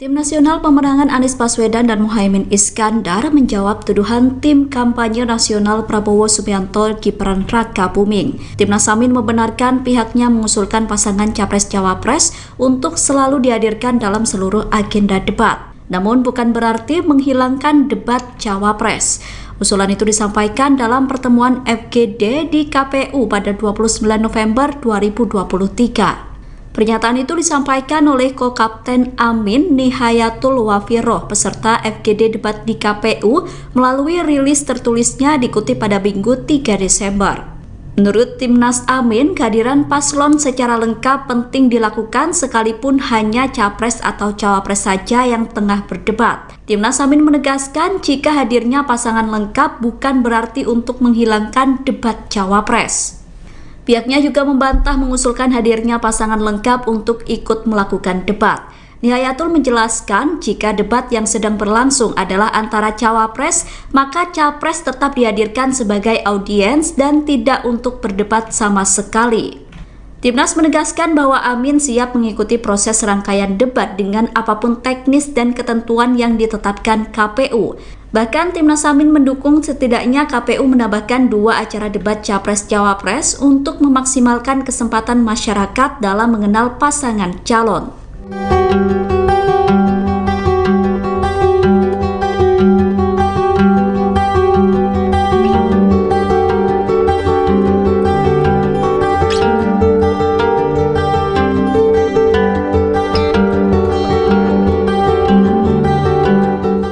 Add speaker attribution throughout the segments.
Speaker 1: Tim Nasional Pemenangan Anies Baswedan dan Muhaimin Iskandar menjawab tuduhan Tim Kampanye Nasional Prabowo Subianto Gibran Rakabuming. Timnas Amin membenarkan pihaknya mengusulkan pasangan Capres-Cawapres untuk selalu dihadirkan dalam seluruh agenda debat. Namun bukan berarti menghilangkan debat Cawapres. Usulan itu disampaikan dalam pertemuan FGD di KPU pada 29 November 2023. Pernyataan itu disampaikan oleh Ko-Kapten Amin Nihayatul Wafiroh peserta FGD debat di KPU melalui rilis tertulisnya dikutip pada Minggu 3 Desember. Menurut Timnas Amin, kehadiran paslon secara lengkap penting dilakukan sekalipun hanya capres atau cawapres saja yang tengah berdebat. Timnas Amin menegaskan jika hadirnya pasangan lengkap bukan berarti untuk menghilangkan debat cawapres. Pihaknya juga membantah mengusulkan hadirnya pasangan lengkap untuk ikut melakukan debat. Nihayatul menjelaskan jika debat yang sedang berlangsung adalah antara cawapres, maka capres tetap dihadirkan sebagai audiens dan tidak untuk berdebat sama sekali. Timnas menegaskan bahwa Amin siap mengikuti proses rangkaian debat dengan apapun teknis dan ketentuan yang ditetapkan KPU. Bahkan Timnas Amin mendukung setidaknya KPU menambahkan 2 acara debat Capres-Cawapres untuk memaksimalkan kesempatan masyarakat dalam mengenal pasangan calon.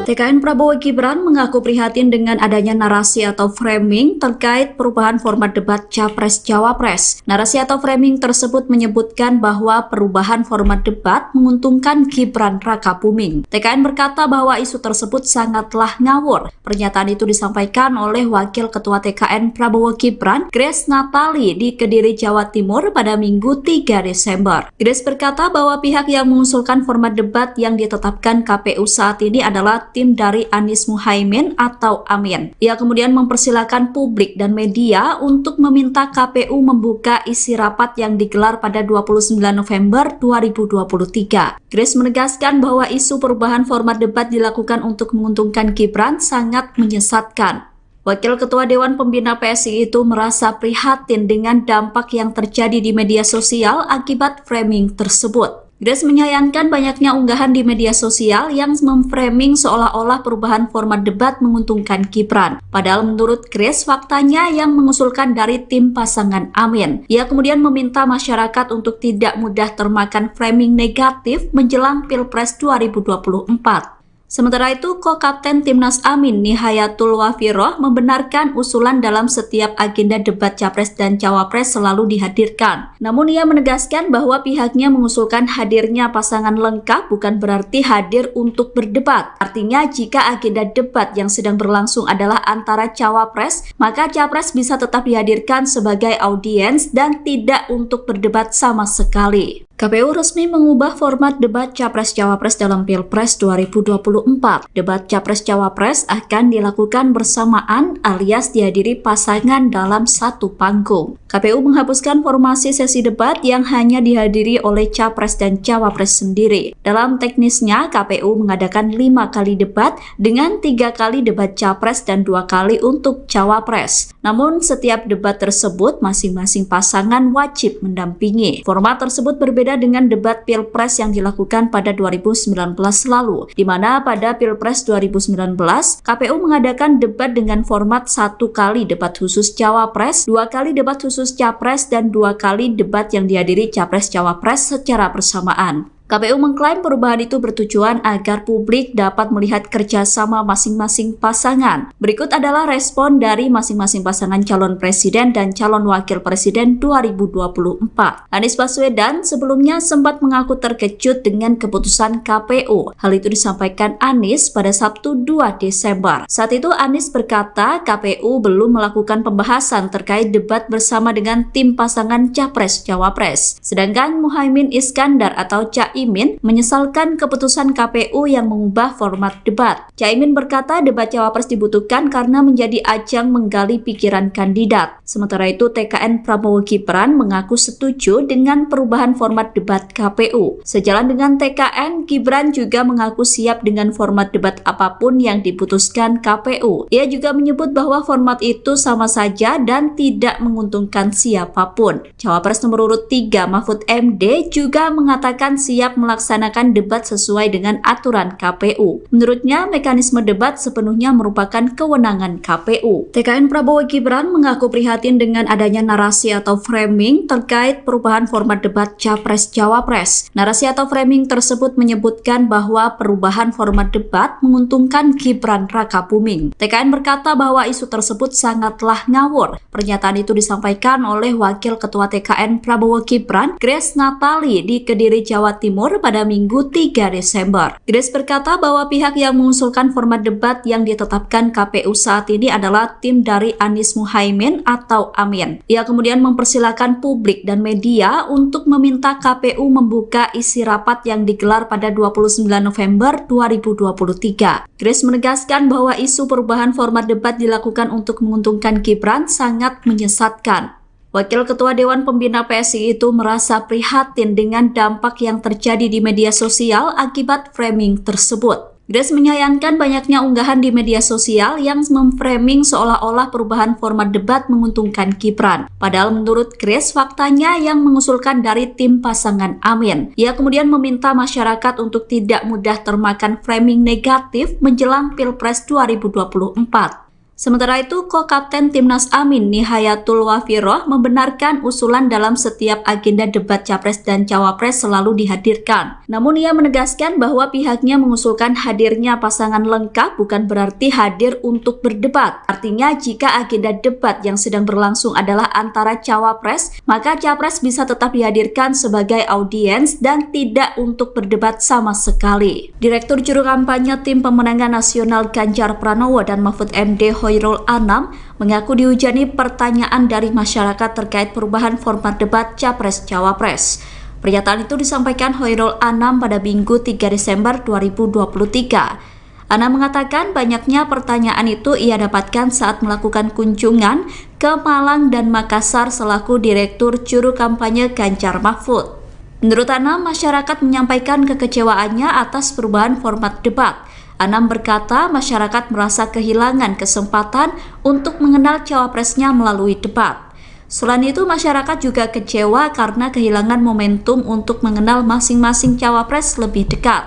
Speaker 1: TKN Prabowo Gibran mengaku prihatin dengan adanya narasi atau framing terkait perubahan format debat Capres-Cawapres. Narasi atau framing tersebut menyebutkan bahwa perubahan format debat menguntungkan Gibran Rakabuming. TKN berkata bahwa isu tersebut sangatlah ngawur. Pernyataan itu disampaikan oleh Wakil Ketua TKN Prabowo Gibran, Grace Natali di Kediri, Jawa Timur pada Minggu 3 Desember. Grace berkata bahwa pihak yang mengusulkan format debat yang ditetapkan KPU saat ini adalah tim dari Anies Muhaimin atau Amin. Ia kemudian mempersilahkan publik dan media untuk meminta KPU membuka isi rapat yang digelar pada 29 November 2023. Grace menegaskan bahwa isu perubahan format debat dilakukan untuk menguntungkan Gibran sangat menyesatkan. Wakil Ketua Dewan Pembina PSI itu merasa prihatin dengan dampak yang terjadi di media sosial akibat framing tersebut. Grace menyayangkan banyaknya unggahan di media sosial yang memframing seolah-olah perubahan format debat menguntungkan Gibran. Padahal menurut Grace, faktanya yang mengusulkan dari tim pasangan Amin. Ia kemudian meminta masyarakat untuk tidak mudah termakan framing negatif menjelang Pilpres 2024. Sementara itu, Ko-Kapten Timnas Amin Nihayatul Wafiroh membenarkan usulan dalam setiap agenda debat Capres dan Cawapres selalu dihadirkan. Namun ia menegaskan bahwa pihaknya mengusulkan hadirnya pasangan lengkap bukan berarti hadir untuk berdebat. Artinya jika agenda debat yang sedang berlangsung adalah antara Cawapres, maka Capres bisa tetap dihadirkan sebagai audiens dan tidak untuk berdebat sama sekali. KPU resmi mengubah format debat Capres-Cawapres dalam Pilpres 2024. Debat Capres-Cawapres akan dilakukan bersamaan alias dihadiri pasangan dalam satu panggung. KPU menghapuskan formasi sesi debat yang hanya dihadiri oleh Capres dan Cawapres sendiri. Dalam teknisnya, KPU mengadakan 5 kali debat dengan 3 kali debat Capres dan 2 kali untuk Cawapres. Namun setiap debat tersebut masing-masing pasangan wajib mendampingi. Format tersebut berbeda dengan debat Pilpres yang dilakukan pada 2019 lalu, di mana pada Pilpres 2019, KPU mengadakan debat dengan format 1 kali debat khusus Cawapres, 2 kali debat khusus Capres, dan 2 kali debat yang dihadiri Capres-Cawapres secara bersamaan. KPU mengklaim perubahan itu bertujuan agar publik dapat melihat kerjasama masing-masing pasangan. Berikut adalah respon dari masing-masing pasangan calon presiden dan calon wakil presiden 2024. Anies Baswedan sebelumnya sempat mengaku terkejut dengan keputusan KPU. Hal itu disampaikan Anies pada Sabtu 2 Desember. Saat itu Anies berkata KPU belum melakukan pembahasan terkait debat bersama dengan tim pasangan Capres-Cawapres. Sedangkan Muhaimin Iskandar atau Cak Caimin menyesalkan keputusan KPU yang mengubah format debat. Caimin berkata debat Cawapres dibutuhkan karena menjadi ajang menggali pikiran kandidat. Sementara itu TKN Prabowo Gibran mengaku setuju dengan perubahan format debat KPU. Sejalan dengan TKN, Gibran juga mengaku siap dengan format debat apapun yang diputuskan KPU. Ia juga menyebut bahwa format itu sama saja dan tidak menguntungkan siapapun. Cawapres nomor urut 3 Mahfud MD juga mengatakan siap melaksanakan debat sesuai dengan aturan KPU. Menurutnya, mekanisme debat sepenuhnya merupakan kewenangan KPU. TKN Prabowo Gibran mengaku prihatin dengan adanya narasi atau framing terkait perubahan format debat Capres-Cawapres. Narasi atau framing tersebut menyebutkan bahwa perubahan format debat menguntungkan Gibran Rakabuming. TKN berkata bahwa isu tersebut sangatlah ngawur. Pernyataan itu disampaikan oleh Wakil Ketua TKN Prabowo Gibran, Grace Natali di Kediri, Jawa Timur pada Minggu 3 Desember. Grace berkata bahwa pihak yang mengusulkan format debat yang ditetapkan KPU saat ini adalah tim dari Anies Muhaimin atau Amin. Ia kemudian mempersilahkan publik dan media untuk meminta KPU membuka isi rapat yang digelar pada 29 November 2023. Grace menegaskan bahwa isu perubahan format debat dilakukan untuk menguntungkan Gibran sangat menyesatkan. Wakil Ketua Dewan Pembina PSI itu merasa prihatin dengan dampak yang terjadi di media sosial akibat framing tersebut. Grace menyayangkan banyaknya unggahan di media sosial yang memframing seolah-olah perubahan format debat menguntungkan Gibran. Padahal menurut Grace, faktanya yang mengusulkan dari tim pasangan Amin. Ia kemudian meminta masyarakat untuk tidak mudah termakan framing negatif menjelang Pilpres 2024. Sementara itu, Ko-Kapten Timnas Amin Nihayatul Wafiroh membenarkan usulan dalam setiap agenda debat Capres dan Cawapres selalu dihadirkan. Namun ia menegaskan bahwa pihaknya mengusulkan hadirnya pasangan lengkap bukan berarti hadir untuk berdebat. Artinya jika agenda debat yang sedang berlangsung adalah antara Cawapres, maka Capres bisa tetap dihadirkan sebagai audiens dan tidak untuk berdebat sama sekali. Direktur Juru Kampanye Tim Pemenangan Nasional Ganjar Pranowo dan Mahfud MD Hoirul Anam mengaku dihujani pertanyaan dari masyarakat terkait perubahan format debat Capres-Cawapres. Pernyataan itu disampaikan Hoirul Anam pada Minggu 3 Desember 2023. Anam mengatakan banyaknya pertanyaan itu ia dapatkan saat melakukan kunjungan ke Malang dan Makassar selaku Direktur Juru Kampanye Ganjar Mahfud. Menurut Anam, masyarakat menyampaikan kekecewaannya atas perubahan format debat. Anam berkata masyarakat merasa kehilangan kesempatan untuk mengenal cawapresnya melalui debat. Selain itu, masyarakat juga kecewa karena kehilangan momentum untuk mengenal masing-masing cawapres lebih dekat.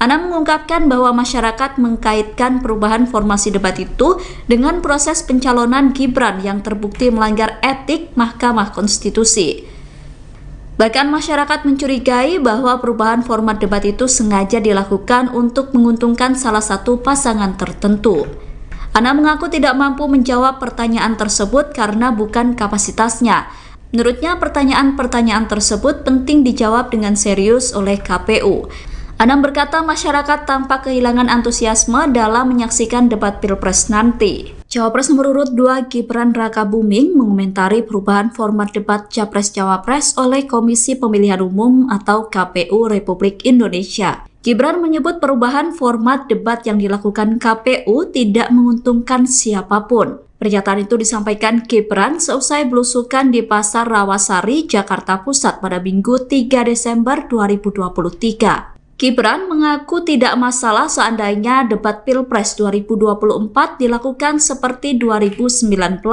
Speaker 1: Anam mengungkapkan bahwa masyarakat mengkaitkan perubahan formasi debat itu dengan proses pencalonan Gibran yang terbukti melanggar etik Mahkamah Konstitusi. Bahkan masyarakat mencurigai bahwa perubahan format debat itu sengaja dilakukan untuk menguntungkan salah satu pasangan tertentu. Anam mengaku tidak mampu menjawab pertanyaan tersebut karena bukan kapasitasnya. Menurutnya pertanyaan-pertanyaan tersebut penting dijawab dengan serius oleh KPU. Anam berkata masyarakat tampak kehilangan antusiasme dalam menyaksikan debat Pilpres nanti. Cawapres nomor urut 2 Gibran Rakabuming mengomentari perubahan format debat Capres-Cawapres oleh Komisi Pemilihan Umum atau KPU Republik Indonesia. Gibran menyebut perubahan format debat yang dilakukan KPU tidak menguntungkan siapapun. Pernyataan itu disampaikan Gibran seusai belusukan di Pasar Rawasari, Jakarta Pusat pada Minggu 3 Desember 2023. Gibran mengaku tidak masalah seandainya debat Pilpres 2024 dilakukan seperti 2019.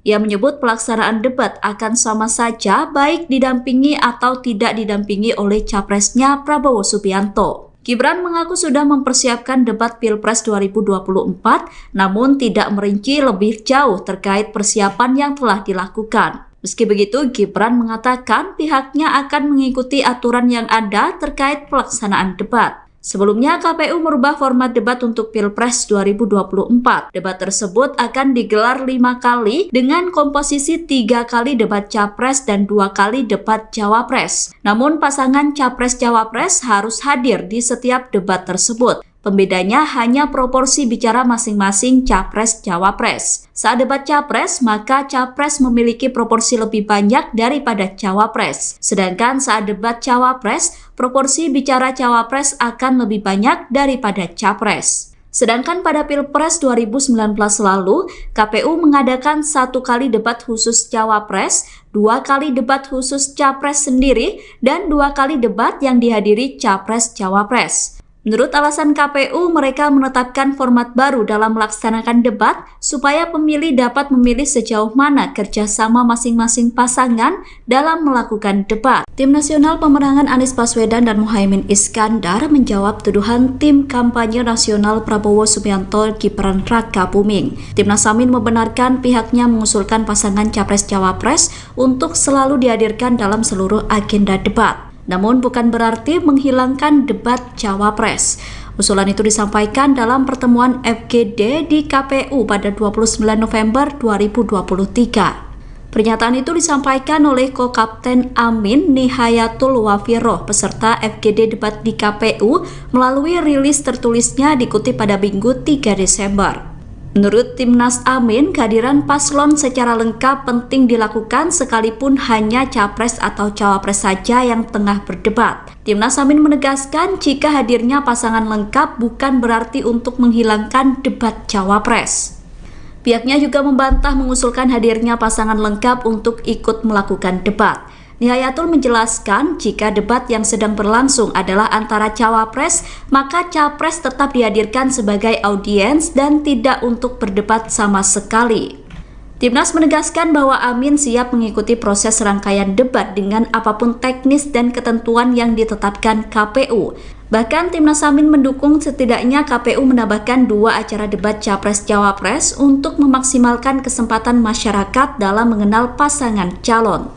Speaker 1: Ia menyebut pelaksanaan debat akan sama saja baik didampingi atau tidak didampingi oleh capresnya Prabowo Subianto. Gibran mengaku sudah mempersiapkan debat Pilpres 2024, namun tidak merinci lebih jauh terkait persiapan yang telah dilakukan. Meski begitu, Gibran mengatakan pihaknya akan mengikuti aturan yang ada terkait pelaksanaan debat. Sebelumnya, KPU merubah format debat untuk Pilpres 2024. Debat tersebut akan digelar 5 kali dengan komposisi 3 kali debat Capres dan 2 kali debat Cawapres. Namun, pasangan Capres-Cawapres harus hadir di setiap debat tersebut. Pembedanya hanya proporsi bicara masing-masing Capres-Cawapres. Saat debat Capres, maka Capres memiliki proporsi lebih banyak daripada Cawapres. Sedangkan saat debat Cawapres, proporsi bicara Cawapres akan lebih banyak daripada Capres. Sedangkan pada Pilpres 2019 lalu, KPU mengadakan 1 kali debat khusus Cawapres, 2 kali debat khusus Capres sendiri, dan 2 kali debat yang dihadiri Capres-Cawapres. Menurut alasan KPU, mereka menetapkan format baru dalam melaksanakan debat supaya pemilih dapat memilih sejauh mana kerjasama masing-masing pasangan dalam melakukan debat. Tim Nasional Pemenangan Anies Baswedan dan Muhaimin Iskandar menjawab tuduhan tim kampanye nasional Prabowo Subianto Gibran Rakabuming. Timnas Amin membenarkan pihaknya mengusulkan pasangan Capres-Cawapres untuk selalu dihadirkan dalam seluruh agenda debat. Namun bukan berarti menghilangkan debat Cawapres. Usulan itu disampaikan dalam pertemuan FGD di KPU pada 29 November 2023. Pernyataan itu disampaikan oleh Ko-Kapten Amin Nihayatul Wafiroh peserta FGD debat di KPU melalui rilis tertulisnya dikutip pada Minggu 3 Desember. Menurut Timnas Amin, kehadiran paslon secara lengkap penting dilakukan sekalipun hanya Capres atau Cawapres saja yang tengah berdebat. Timnas Amin menegaskan jika hadirnya pasangan lengkap bukan berarti untuk menghilangkan debat Cawapres. Pihaknya juga membantah mengusulkan hadirnya pasangan lengkap untuk ikut melakukan debat. Nihayatul menjelaskan jika debat yang sedang berlangsung adalah antara Cawapres, maka Capres tetap dihadirkan sebagai audiens dan tidak untuk berdebat sama sekali. Timnas menegaskan bahwa Amin siap mengikuti proses rangkaian debat dengan apapun teknis dan ketentuan yang ditetapkan KPU. Bahkan Timnas Amin mendukung setidaknya KPU menambahkan 2 acara debat Capres-Cawapres untuk memaksimalkan kesempatan masyarakat dalam mengenal pasangan calon.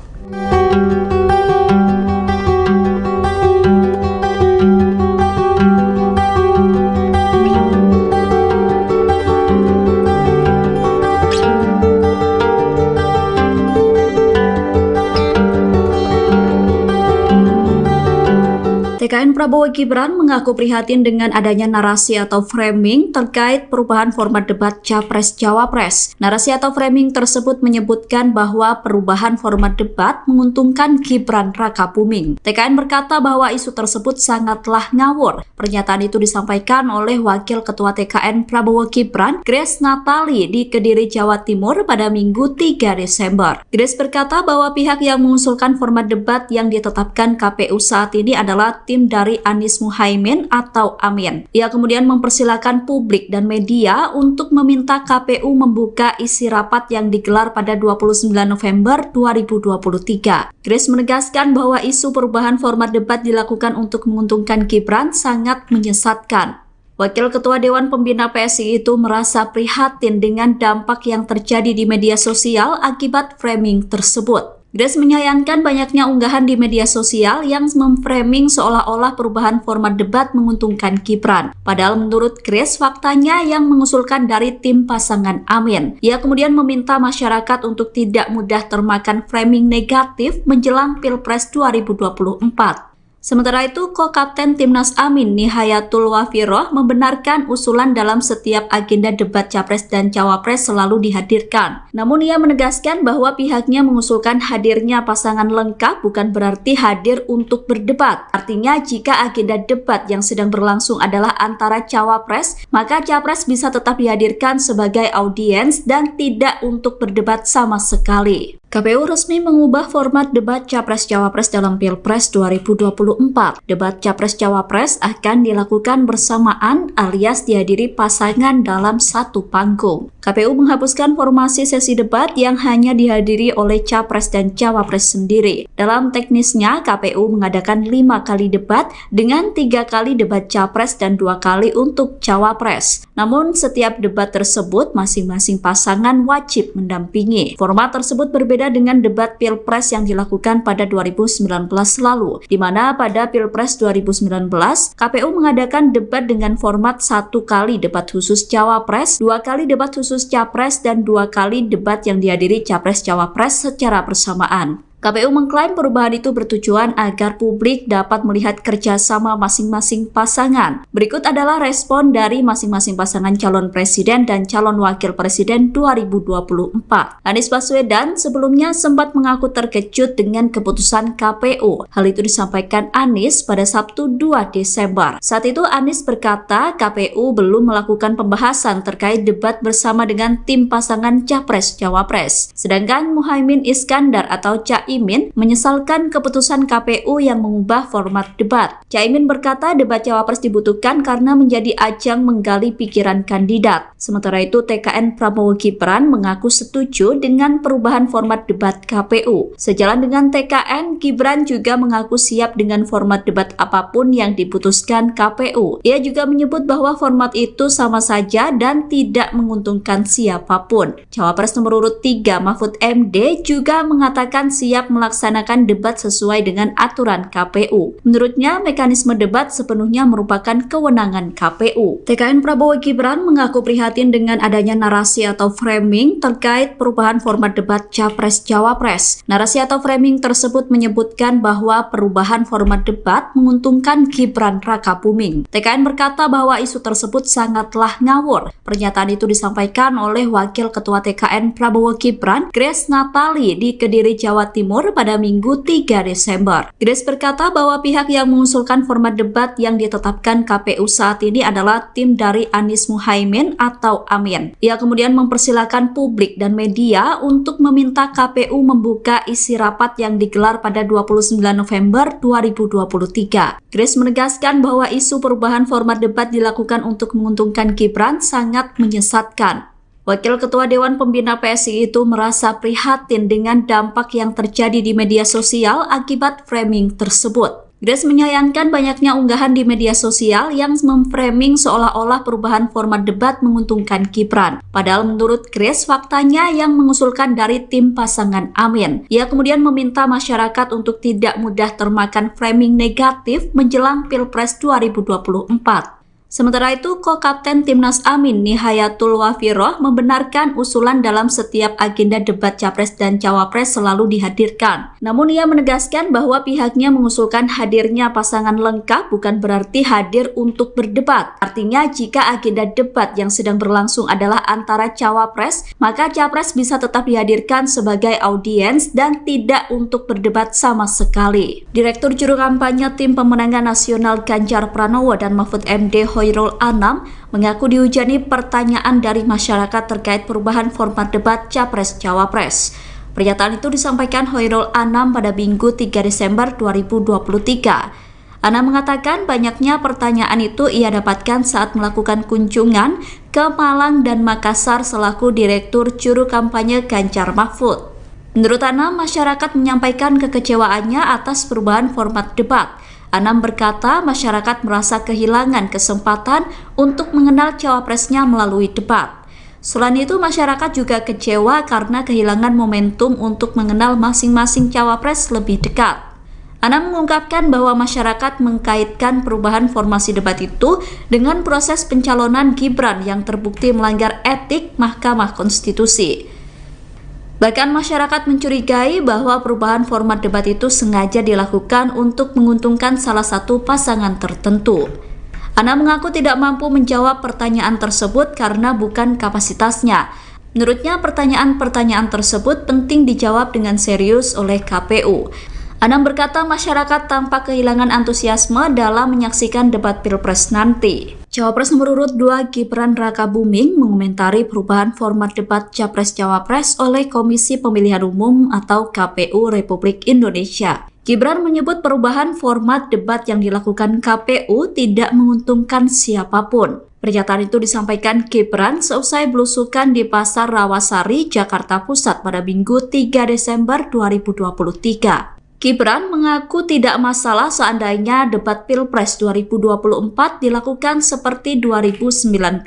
Speaker 1: TKN Prabowo Gibran mengaku prihatin dengan adanya narasi atau framing terkait perubahan format debat Capres-Cawapres. Narasi atau framing tersebut menyebutkan bahwa perubahan format debat menguntungkan Gibran Rakabuming. TKN berkata bahwa isu tersebut sangatlah ngawur. Pernyataan itu disampaikan oleh Wakil Ketua TKN Prabowo Gibran, Grace Natali di Kediri, Jawa Timur pada Minggu 3 Desember. Grace berkata bahwa pihak yang mengusulkan format debat yang ditetapkan KPU saat ini adalah tim dari Anies Muhaimin atau Amin. Ia kemudian mempersilahkan publik dan media untuk meminta KPU membuka isi rapat yang digelar pada 29 November 2023. Grace menegaskan bahwa isu perubahan format debat dilakukan untuk menguntungkan Gibran sangat menyesatkan. Wakil Ketua Dewan Pembina PSI itu merasa prihatin dengan dampak yang terjadi di media sosial akibat framing tersebut. Grace menyayangkan banyaknya unggahan di media sosial yang memframing seolah-olah perubahan format debat menguntungkan Gibran. Padahal menurut Grace, faktanya yang mengusulkan dari tim pasangan Amin. Ia kemudian meminta masyarakat untuk tidak mudah termakan framing negatif menjelang Pilpres 2024. Sementara itu, Ko-Kapten Timnas Amin Nihayatul Wafiroh membenarkan usulan dalam setiap agenda debat Capres dan Cawapres selalu dihadirkan. Namun ia menegaskan bahwa pihaknya mengusulkan hadirnya pasangan lengkap bukan berarti hadir untuk berdebat. Artinya jika agenda debat yang sedang berlangsung adalah antara Cawapres, maka Capres bisa tetap dihadirkan sebagai audiens dan tidak untuk berdebat sama sekali. KPU resmi mengubah format debat Capres-Cawapres dalam Pilpres 2024. Debat Capres-Cawapres akan dilakukan bersamaan alias dihadiri pasangan dalam satu panggung. KPU menghapuskan formasi sesi debat yang hanya dihadiri oleh Capres dan Cawapres sendiri. Dalam teknisnya, KPU mengadakan 5 kali debat dengan 3 kali debat Capres dan 2 kali untuk Cawapres. Namun setiap debat tersebut masing-masing pasangan wajib mendampingi. Format tersebut berbeda dengan debat Pilpres yang dilakukan pada 2019 lalu, di mana pada Pilpres 2019, KPU mengadakan debat dengan format 1 kali debat khusus Cawapres, 2 kali debat khusus Capres, dan 2 kali debat yang dihadiri Capres-Cawapres secara bersamaan. KPU mengklaim perubahan itu bertujuan agar publik dapat melihat kerjasama masing-masing pasangan. Berikut adalah respon dari masing-masing pasangan calon presiden dan calon wakil presiden 2024. Anies Baswedan sebelumnya sempat mengaku terkejut dengan keputusan KPU. Hal itu disampaikan Anies pada Sabtu 2 Desember. Saat itu Anies berkata KPU belum melakukan pembahasan terkait debat bersama dengan tim pasangan Capres-Cawapres. Sedangkan Muhaimin Iskandar atau Caimin menyesalkan keputusan KPU yang mengubah format debat. Caimin berkata debat Cawapres dibutuhkan karena menjadi ajang menggali pikiran kandidat. Sementara itu TKN Prabowo Gibran mengaku setuju dengan perubahan format debat KPU. Sejalan dengan TKN, Gibran juga mengaku siap dengan format debat apapun yang diputuskan KPU. Ia juga menyebut bahwa format itu sama saja dan tidak menguntungkan siapapun. Cawapres nomor urut 3 Mahfud MD juga mengatakan siap melaksanakan debat sesuai dengan aturan KPU. Menurutnya, mekanisme debat sepenuhnya merupakan kewenangan KPU. TKN Prabowo Gibran mengaku prihatin dengan adanya narasi atau framing terkait perubahan format debat Capres-Cawapres. Narasi atau framing tersebut menyebutkan bahwa perubahan format debat menguntungkan Gibran Rakabuming. TKN berkata bahwa isu tersebut sangatlah ngawur. Pernyataan itu disampaikan oleh Wakil Ketua TKN Prabowo Gibran, Grace Natali di Kediri, Jawa Timur pada Minggu 3 Desember. Grace berkata bahwa pihak yang mengusulkan format debat yang ditetapkan KPU saat ini adalah tim dari Anies Muhaimin atau Amin. Ia kemudian mempersilahkan publik dan media untuk meminta KPU membuka isi rapat yang digelar pada 29 November 2023. Grace menegaskan bahwa isu perubahan format debat dilakukan untuk menguntungkan Gibran sangat menyesatkan. Wakil Ketua Dewan Pembina PSI itu merasa prihatin dengan dampak yang terjadi di media sosial akibat framing tersebut. Grace menyayangkan banyaknya unggahan di media sosial yang memframing seolah-olah perubahan format debat menguntungkan Gibran. Padahal menurut Grace, faktanya yang mengusulkan dari tim pasangan Amin. Ia kemudian meminta masyarakat untuk tidak mudah termakan framing negatif menjelang Pilpres 2024. Sementara itu, Ko-Kapten Timnas Amin Nihayatul Wafiroh membenarkan usulan dalam setiap agenda debat Capres dan Cawapres selalu dihadirkan. Namun ia menegaskan bahwa pihaknya mengusulkan hadirnya pasangan lengkap bukan berarti hadir untuk berdebat. Artinya jika agenda debat yang sedang berlangsung adalah antara Cawapres, maka Capres bisa tetap dihadirkan sebagai audiens dan tidak untuk berdebat sama sekali. Direktur Juru Kampanye Tim Pemenangan Nasional Ganjar Pranowo dan Mahfud MD Hoirul Anam mengaku dihujani pertanyaan dari masyarakat terkait perubahan format debat Capres-Cawapres. Pernyataan itu disampaikan Hoirul Anam pada Minggu 3 Desember 2023. Anam mengatakan banyaknya pertanyaan itu ia dapatkan saat melakukan kunjungan ke Malang dan Makassar selaku Direktur Juru Kampanye Ganjar Mahfud. Menurut Anam, masyarakat menyampaikan kekecewaannya atas perubahan format debat. Anam berkata masyarakat merasa kehilangan kesempatan untuk mengenal cawapresnya melalui debat. Selain itu, masyarakat juga kecewa karena kehilangan momentum untuk mengenal masing-masing cawapres lebih dekat. Anam mengungkapkan bahwa masyarakat mengkaitkan perubahan formasi debat itu dengan proses pencalonan Gibran yang terbukti melanggar etik Mahkamah Konstitusi. Bahkan masyarakat mencurigai bahwa perubahan format debat itu sengaja dilakukan untuk menguntungkan salah satu pasangan tertentu. Anam mengaku tidak mampu menjawab pertanyaan tersebut karena bukan kapasitasnya. Menurutnya pertanyaan-pertanyaan tersebut penting dijawab dengan serius oleh KPU. Anam berkata masyarakat tampak kehilangan antusiasme dalam menyaksikan debat Pilpres nanti. Cawapres nomor urut 2 Gibran Rakabuming mengomentari perubahan format debat Capres-Cawapres oleh Komisi Pemilihan Umum atau KPU Republik Indonesia. Gibran menyebut perubahan format debat yang dilakukan KPU tidak menguntungkan siapapun. Pernyataan itu disampaikan Gibran seusai belusukan di Pasar Rawasari, Jakarta Pusat pada Minggu 3 Desember 2023. Gibran mengaku tidak masalah seandainya debat Pilpres 2024 dilakukan seperti 2019.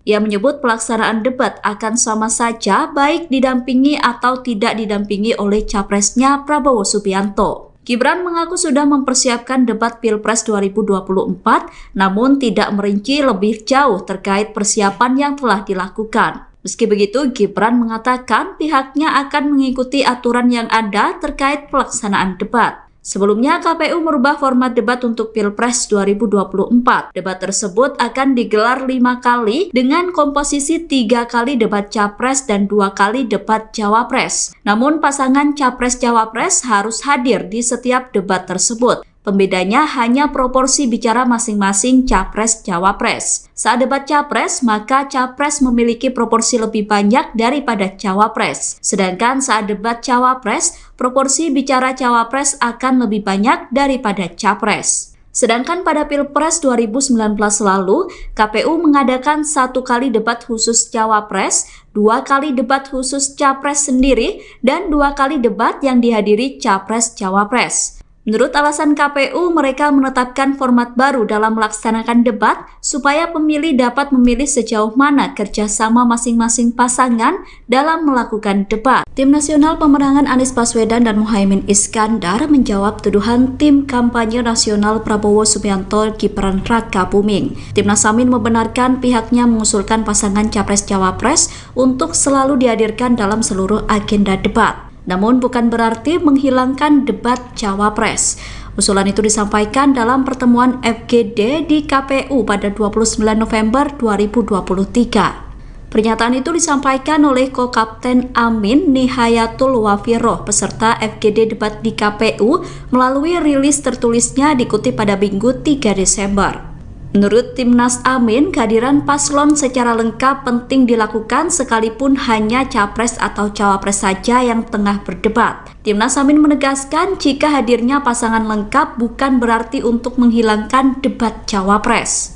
Speaker 1: Ia menyebut pelaksanaan debat akan sama saja baik didampingi atau tidak didampingi oleh capresnya Prabowo Subianto. Gibran mengaku sudah mempersiapkan debat Pilpres 2024, namun tidak merinci lebih jauh terkait persiapan yang telah dilakukan. Meski begitu, Gibran mengatakan pihaknya akan mengikuti aturan yang ada terkait pelaksanaan debat. Sebelumnya, KPU merubah format debat untuk Pilpres 2024. Debat tersebut akan digelar 5 kali dengan komposisi 3 kali debat Capres dan 2 kali debat Cawapres. Namun, pasangan Capres-Cawapres harus hadir di setiap debat tersebut. Pembedanya hanya proporsi bicara masing-masing Capres-Cawapres. Saat debat Capres, maka Capres memiliki proporsi lebih banyak daripada Cawapres. Sedangkan saat debat Cawapres, proporsi bicara Cawapres akan lebih banyak daripada Capres. Sedangkan pada Pilpres 2019 lalu, KPU mengadakan 1 kali debat khusus Cawapres, 2 kali debat khusus Capres sendiri, dan 2 kali debat yang dihadiri Capres-Cawapres. Menurut alasan KPU, mereka menetapkan format baru dalam melaksanakan debat supaya pemilih dapat memilih sejauh mana kerjasama masing-masing pasangan dalam melakukan debat. Tim Nasional Pemenangan Anies Baswedan dan Muhaimin Iskandar menjawab tuduhan tim kampanye nasional Prabowo Subianto Gibran Rakabuming. Timnas Amin membenarkan pihaknya mengusulkan pasangan Capres-Cawapres untuk selalu dihadirkan dalam seluruh agenda debat. Namun bukan berarti menghilangkan debat Cawapres. Usulan itu disampaikan dalam pertemuan FGD di KPU pada 29 November 2023. Pernyataan itu disampaikan oleh Ko-Kapten Amin Nihayatul Wafiroh peserta FGD debat di KPU melalui rilis tertulisnya dikutip pada Minggu 3 Desember. Menurut Timnas Amin, kehadiran paslon secara lengkap penting dilakukan sekalipun hanya Capres atau Cawapres saja yang tengah berdebat. Timnas Amin menegaskan jika hadirnya pasangan lengkap bukan berarti untuk menghilangkan debat Cawapres.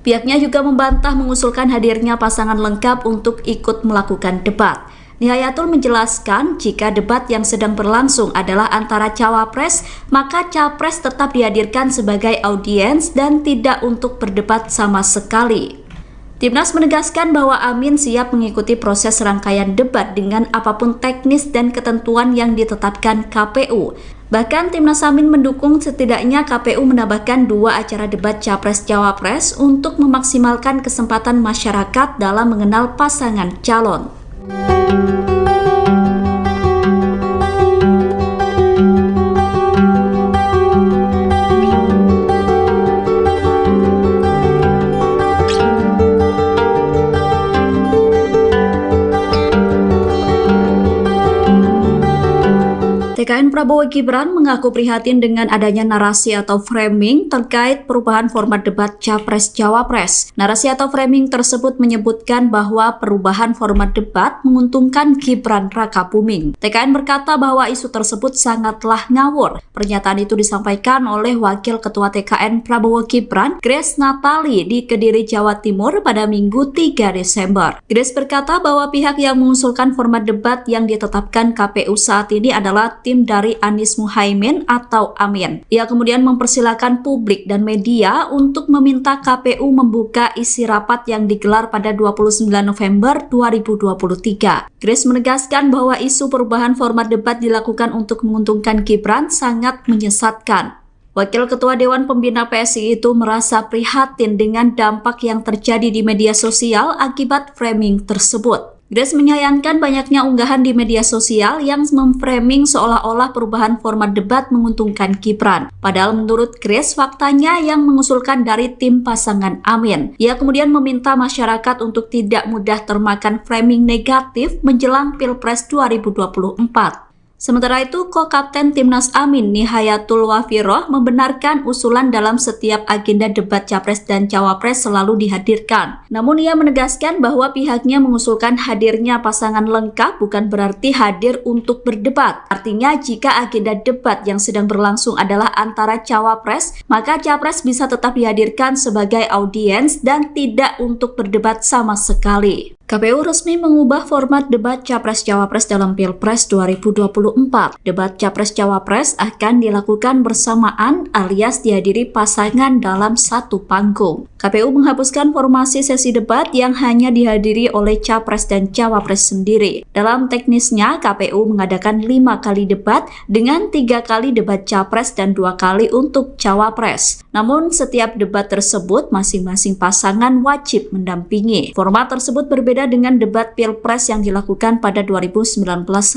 Speaker 1: Pihaknya juga membantah mengusulkan hadirnya pasangan lengkap untuk ikut melakukan debat. Nihayatul menjelaskan jika debat yang sedang berlangsung adalah antara Cawapres, maka Capres tetap dihadirkan sebagai audiens dan tidak untuk berdebat sama sekali. Timnas menegaskan bahwa Amin siap mengikuti proses rangkaian debat dengan apapun teknis dan ketentuan yang ditetapkan KPU. Bahkan Timnas Amin mendukung setidaknya KPU menambahkan 2 acara debat Capres-Cawapres untuk memaksimalkan kesempatan masyarakat dalam mengenal pasangan calon. TKN Prabowo Gibran mengaku prihatin dengan adanya narasi atau framing terkait perubahan format debat Capres-Cawapres. Narasi atau framing tersebut menyebutkan bahwa perubahan format debat menguntungkan Gibran Rakabuming. TKN berkata bahwa isu tersebut sangatlah ngawur. Pernyataan itu disampaikan oleh Wakil Ketua TKN Prabowo Gibran, Grace Natali di Kediri, Jawa Timur pada Minggu 3 Desember. Grace berkata bahwa pihak yang mengusulkan format debat yang ditetapkan KPU saat ini adalah tim dari Anies Muhaimin atau Amin. Ia kemudian mempersilahkan publik dan media untuk meminta KPU membuka isi rapat yang digelar pada 29 November 2023. Grace menegaskan bahwa isu perubahan format debat dilakukan untuk menguntungkan Gibran sangat menyesatkan. Wakil Ketua Dewan Pembina PSI itu merasa prihatin dengan dampak yang terjadi di media sosial akibat framing tersebut. Grace menyayangkan banyaknya unggahan di media sosial yang memframing seolah-olah perubahan format debat menguntungkan Gibran. Padahal menurut Grace, faktanya yang mengusulkan dari tim pasangan Amin. Ia kemudian meminta masyarakat untuk tidak mudah termakan framing negatif menjelang Pilpres 2024. Sementara itu, Ko-Kapten Timnas Amin Nihayatul Wafiroh membenarkan usulan dalam setiap agenda debat Capres dan Cawapres selalu dihadirkan. Namun ia menegaskan bahwa pihaknya mengusulkan hadirnya pasangan lengkap bukan berarti hadir untuk berdebat. Artinya jika agenda debat yang sedang berlangsung adalah antara Cawapres, maka Capres bisa tetap dihadirkan sebagai audiens dan tidak untuk berdebat sama sekali. KPU resmi mengubah format debat Capres-Cawapres dalam Pilpres 2024. Debat Capres-Cawapres akan dilakukan bersamaan alias dihadiri pasangan dalam satu panggung. KPU menghapuskan formasi sesi debat yang hanya dihadiri oleh Capres dan Cawapres sendiri. Dalam teknisnya, KPU mengadakan 5 kali debat dengan 3 kali debat Capres dan 2 kali untuk Cawapres. Namun, setiap debat tersebut masing-masing pasangan wajib mendampingi. Format tersebut berbeda dengan debat Pilpres yang dilakukan pada 2019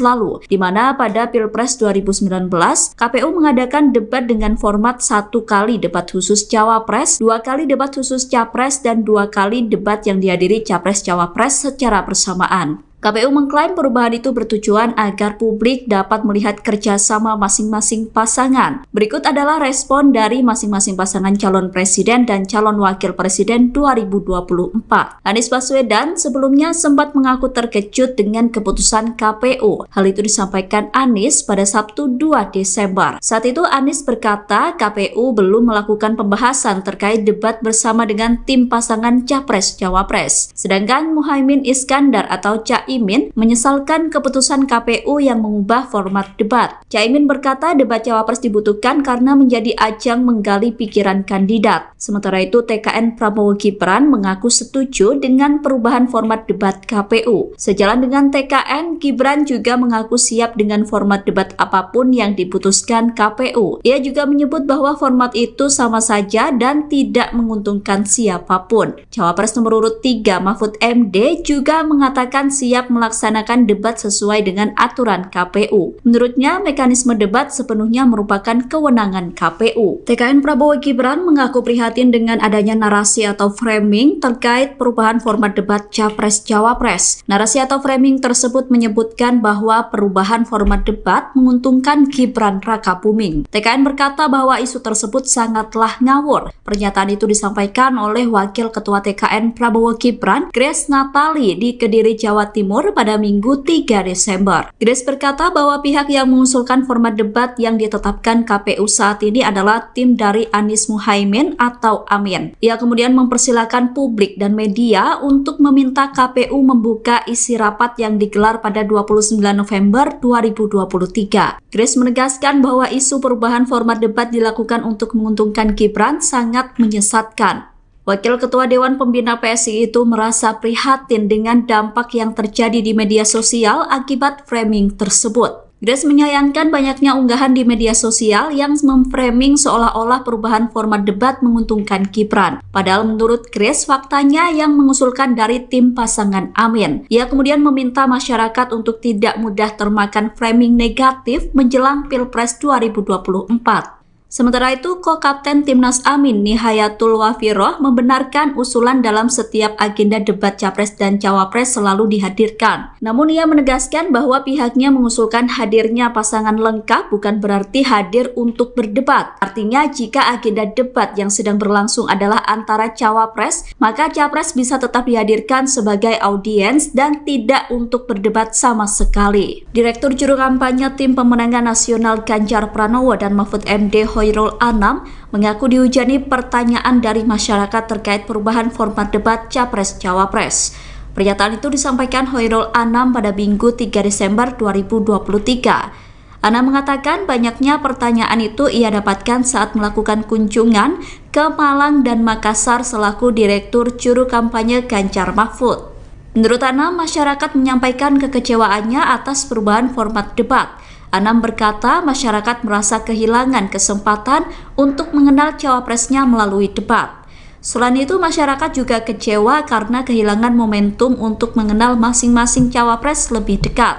Speaker 1: lalu, di mana pada Pilpres 2019, KPU mengadakan debat dengan format 1 kali debat khusus Cawapres, 2 kali debat khusus Capres, dan 2 kali debat yang dihadiri Capres-Cawapres secara bersamaan. KPU mengklaim perubahan itu bertujuan agar publik dapat melihat kerjasama masing-masing pasangan. Berikut adalah respon dari masing-masing pasangan calon presiden dan calon wakil presiden 2024. Anies Baswedan sebelumnya sempat mengaku terkejut dengan keputusan KPU. Hal itu disampaikan Anies pada Sabtu 2 Desember. Saat itu Anies berkata KPU belum melakukan pembahasan terkait debat bersama dengan tim pasangan Capres-Cawapres. Sedangkan Muhaimin Iskandar atau Caimin menyesalkan keputusan KPU yang mengubah format debat. Caimin berkata debat Cawapres dibutuhkan karena menjadi ajang menggali pikiran kandidat. Sementara itu TKN Prabowo Gibran mengaku setuju dengan perubahan format debat KPU. Sejalan dengan TKN, Gibran juga mengaku siap dengan format debat apapun yang diputuskan KPU. Ia juga menyebut bahwa format itu sama saja dan tidak menguntungkan siapapun. Cawapres nomor urut 3 Mahfud MD juga mengatakan siap melaksanakan debat sesuai dengan aturan KPU. Menurutnya, mekanisme debat sepenuhnya merupakan kewenangan KPU. TKN Prabowo Gibran mengaku prihatin dengan adanya narasi atau framing terkait perubahan format debat Capres-Cawapres. Narasi atau framing tersebut menyebutkan bahwa perubahan format debat menguntungkan Gibran Rakabuming. TKN berkata bahwa isu tersebut sangatlah ngawur. Pernyataan itu disampaikan oleh Wakil Ketua TKN Prabowo Gibran, Grace Natali di Kediri, Jawa Timur pada Minggu 3 Desember. Grace berkata bahwa pihak yang mengusulkan format debat yang ditetapkan KPU saat ini adalah tim dari Anies Muhaimin atau Amin. Ia kemudian mempersilahkan publik dan media untuk meminta KPU membuka isi rapat yang digelar pada 29 November 2023. Grace menegaskan bahwa isu perubahan format debat dilakukan untuk menguntungkan Gibran sangat menyesatkan. Wakil Ketua Dewan Pembina PSI itu merasa prihatin dengan dampak yang terjadi di media sosial akibat framing tersebut. Grace menyayangkan banyaknya unggahan di media sosial yang memframing seolah-olah perubahan format debat menguntungkan Gibran. Padahal menurut Grace, faktanya yang mengusulkan dari tim pasangan Amin. Ia kemudian meminta masyarakat untuk tidak mudah termakan framing negatif menjelang Pilpres 2024. Sementara itu, Ko-Kapten Timnas Amin Nihayatul Wafiroh membenarkan usulan dalam setiap agenda debat Capres dan Cawapres selalu dihadirkan. Namun ia menegaskan bahwa pihaknya mengusulkan hadirnya pasangan lengkap bukan berarti hadir untuk berdebat. Artinya jika agenda debat yang sedang berlangsung adalah antara Cawapres, maka Capres bisa tetap dihadirkan sebagai audiens dan tidak untuk berdebat sama sekali. Direktur Juru Kampanye Tim Pemenangan Nasional Ganjar Pranowo dan Mahfud MD Hoirul Anam mengaku dihujani pertanyaan dari masyarakat terkait perubahan format debat Capres-Cawapres. Pernyataan itu disampaikan Hoirul Anam pada Minggu 3 Desember 2023. Anam mengatakan banyaknya pertanyaan itu ia dapatkan saat melakukan kunjungan ke Malang dan Makassar selaku Direktur Juru Kampanye Ganjar Mahfud. Menurut Anam, masyarakat menyampaikan kekecewaannya atas perubahan format debat. Anam berkata masyarakat merasa kehilangan kesempatan untuk mengenal cawapresnya melalui debat. Selain itu, masyarakat juga kecewa karena kehilangan momentum untuk mengenal masing-masing cawapres lebih dekat.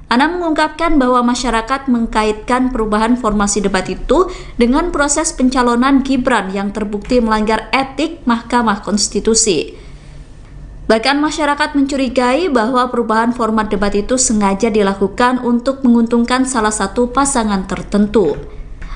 Speaker 1: Anam mengungkapkan bahwa masyarakat mengkaitkan perubahan formasi debat itu dengan proses pencalonan Gibran yang terbukti melanggar etik Mahkamah Konstitusi. Bahkan masyarakat mencurigai bahwa perubahan format debat itu sengaja dilakukan untuk menguntungkan salah satu pasangan tertentu.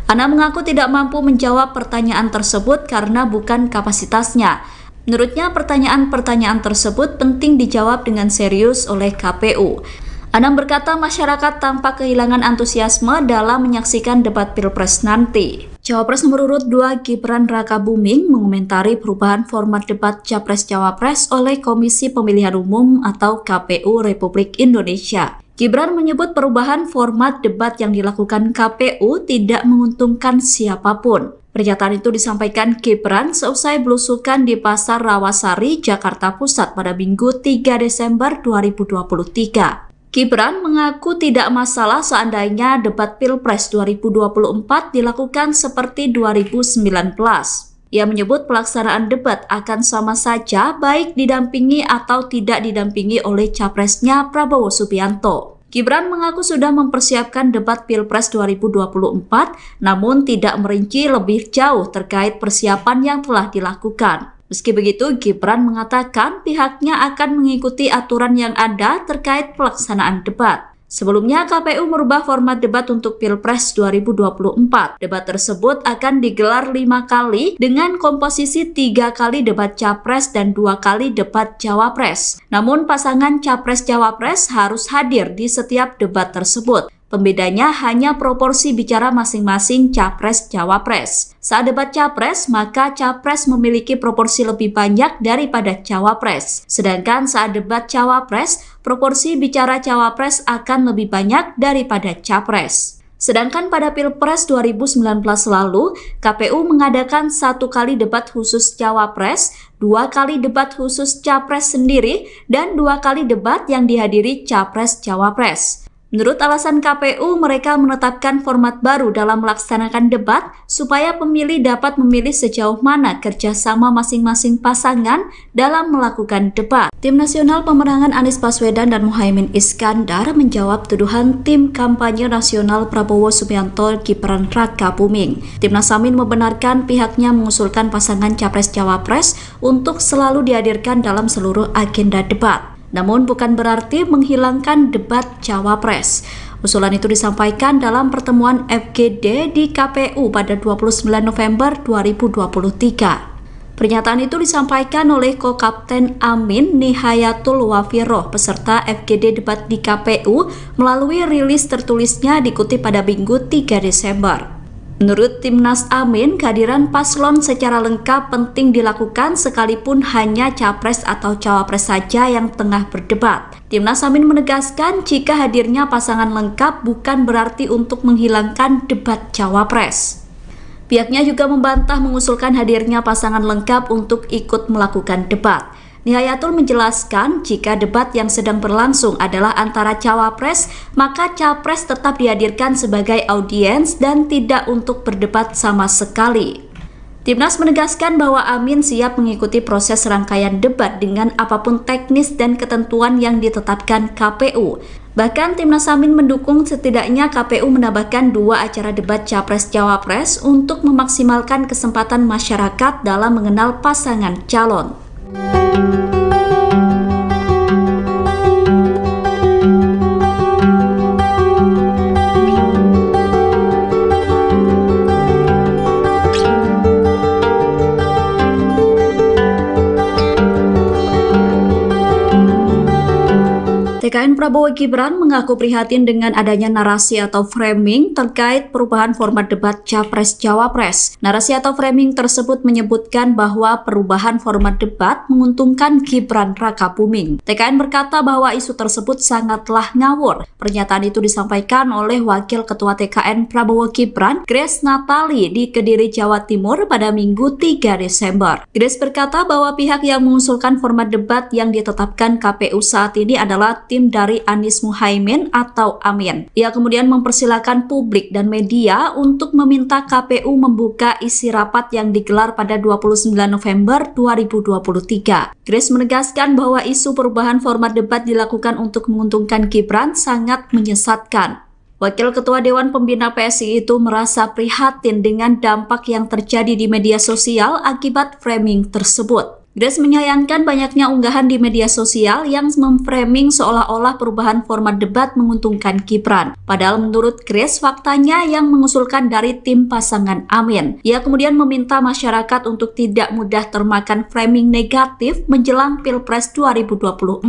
Speaker 1: Anam mengaku tidak mampu menjawab pertanyaan tersebut karena bukan kapasitasnya. Menurutnya pertanyaan-pertanyaan tersebut penting dijawab dengan serius oleh KPU. Anam berkata masyarakat tampak kehilangan antusiasme dalam menyaksikan debat Pilpres nanti. Cawapres nomor urut 2 Gibran Rakabuming mengomentari perubahan format debat Capres-Cawapres oleh Komisi Pemilihan Umum atau KPU Republik Indonesia. Gibran menyebut perubahan format debat yang dilakukan KPU tidak menguntungkan siapapun. Pernyataan itu disampaikan Gibran seusai belusukan di Pasar Rawasari, Jakarta Pusat pada Minggu 3 Desember 2023. Gibran mengaku tidak masalah seandainya debat Pilpres 2024 dilakukan seperti 2019. Ia menyebut pelaksanaan debat akan sama saja baik didampingi atau tidak didampingi oleh capresnya Prabowo Subianto. Gibran mengaku sudah mempersiapkan debat Pilpres 2024, namun tidak merinci lebih jauh terkait persiapan yang telah dilakukan. Meski begitu, Gibran mengatakan pihaknya akan mengikuti aturan yang ada terkait pelaksanaan debat. Sebelumnya, KPU merubah format debat untuk Pilpres 2024. Debat tersebut akan digelar 5 kali dengan komposisi 3 kali debat Capres dan 2 kali debat Cawapres. Namun, pasangan Capres-Cawapres harus hadir di setiap debat tersebut. Pembedanya hanya proporsi bicara masing-masing Capres-Cawapres. Saat debat Capres, maka Capres memiliki proporsi lebih banyak daripada Cawapres. Sedangkan saat debat Cawapres, proporsi bicara Cawapres akan lebih banyak daripada Capres. Sedangkan pada Pilpres 2019 lalu, KPU mengadakan 1 kali debat khusus Cawapres, 2 kali debat khusus Capres sendiri, dan 2 kali debat yang dihadiri Capres-Cawapres. Menurut alasan KPU, mereka menetapkan format baru dalam melaksanakan debat supaya pemilih dapat memilih sejauh mana kerjasama masing-masing pasangan dalam melakukan debat. Tim Nasional Pemenangan Anies Baswedan dan Muhaimin Iskandar menjawab tuduhan tim kampanye nasional Prabowo Subianto Gibran Rakabuming. Timnas Amin membenarkan pihaknya mengusulkan pasangan Capres-Cawapres untuk selalu dihadirkan dalam seluruh agenda debat. Namun bukan berarti menghilangkan debat Cawapres. Usulan itu disampaikan dalam pertemuan FGD di KPU pada 29 November 2023. Pernyataan itu disampaikan oleh Ko-Kapten Amin Nihayatul Wafiroh peserta FGD debat di KPU melalui rilis tertulisnya dikutip pada Minggu 3 Desember. Menurut Timnas Amin, kehadiran paslon secara lengkap penting dilakukan sekalipun hanya Capres atau Cawapres saja yang tengah berdebat. Timnas Amin menegaskan jika hadirnya pasangan lengkap bukan berarti untuk menghilangkan debat Cawapres. Pihaknya juga membantah mengusulkan hadirnya pasangan lengkap untuk ikut melakukan debat. Nihayatul menjelaskan jika debat yang sedang berlangsung adalah antara Cawapres, maka Capres tetap dihadirkan sebagai audiens dan tidak untuk berdebat sama sekali. Timnas menegaskan bahwa Amin siap mengikuti proses rangkaian debat dengan apapun teknis dan ketentuan yang ditetapkan KPU. Bahkan Timnas Amin mendukung setidaknya KPU menambahkan 2 acara debat Capres-Cawapres untuk memaksimalkan kesempatan masyarakat dalam mengenal pasangan calon. TKN Prabowo Gibran mengaku prihatin dengan adanya narasi atau framing terkait perubahan format debat Capres-Cawapres. Narasi atau framing tersebut menyebutkan bahwa perubahan format debat menguntungkan Gibran Rakabuming. TKN berkata bahwa isu tersebut sangatlah ngawur. Pernyataan itu disampaikan oleh Wakil Ketua TKN Prabowo Gibran, Grace Natali di Kediri, Jawa Timur pada Minggu 3 Desember. Grace berkata bahwa pihak yang mengusulkan format debat yang ditetapkan KPU saat ini adalah tim dari Anies Muhaimin atau Amin. Ia kemudian mempersilahkan publik dan media untuk meminta KPU membuka isi rapat yang digelar pada 29 November 2023. Grace menegaskan bahwa isu perubahan format debat dilakukan untuk menguntungkan Gibran sangat menyesatkan. Wakil Ketua Dewan Pembina PSI itu merasa prihatin dengan dampak yang terjadi di media sosial akibat framing tersebut. Grace menyayangkan banyaknya unggahan di media sosial yang memframing seolah-olah perubahan format debat menguntungkan Gibran. Padahal menurut Grace, faktanya yang mengusulkan dari tim pasangan Amin. Ia kemudian meminta masyarakat untuk tidak mudah termakan framing negatif menjelang Pilpres 2024.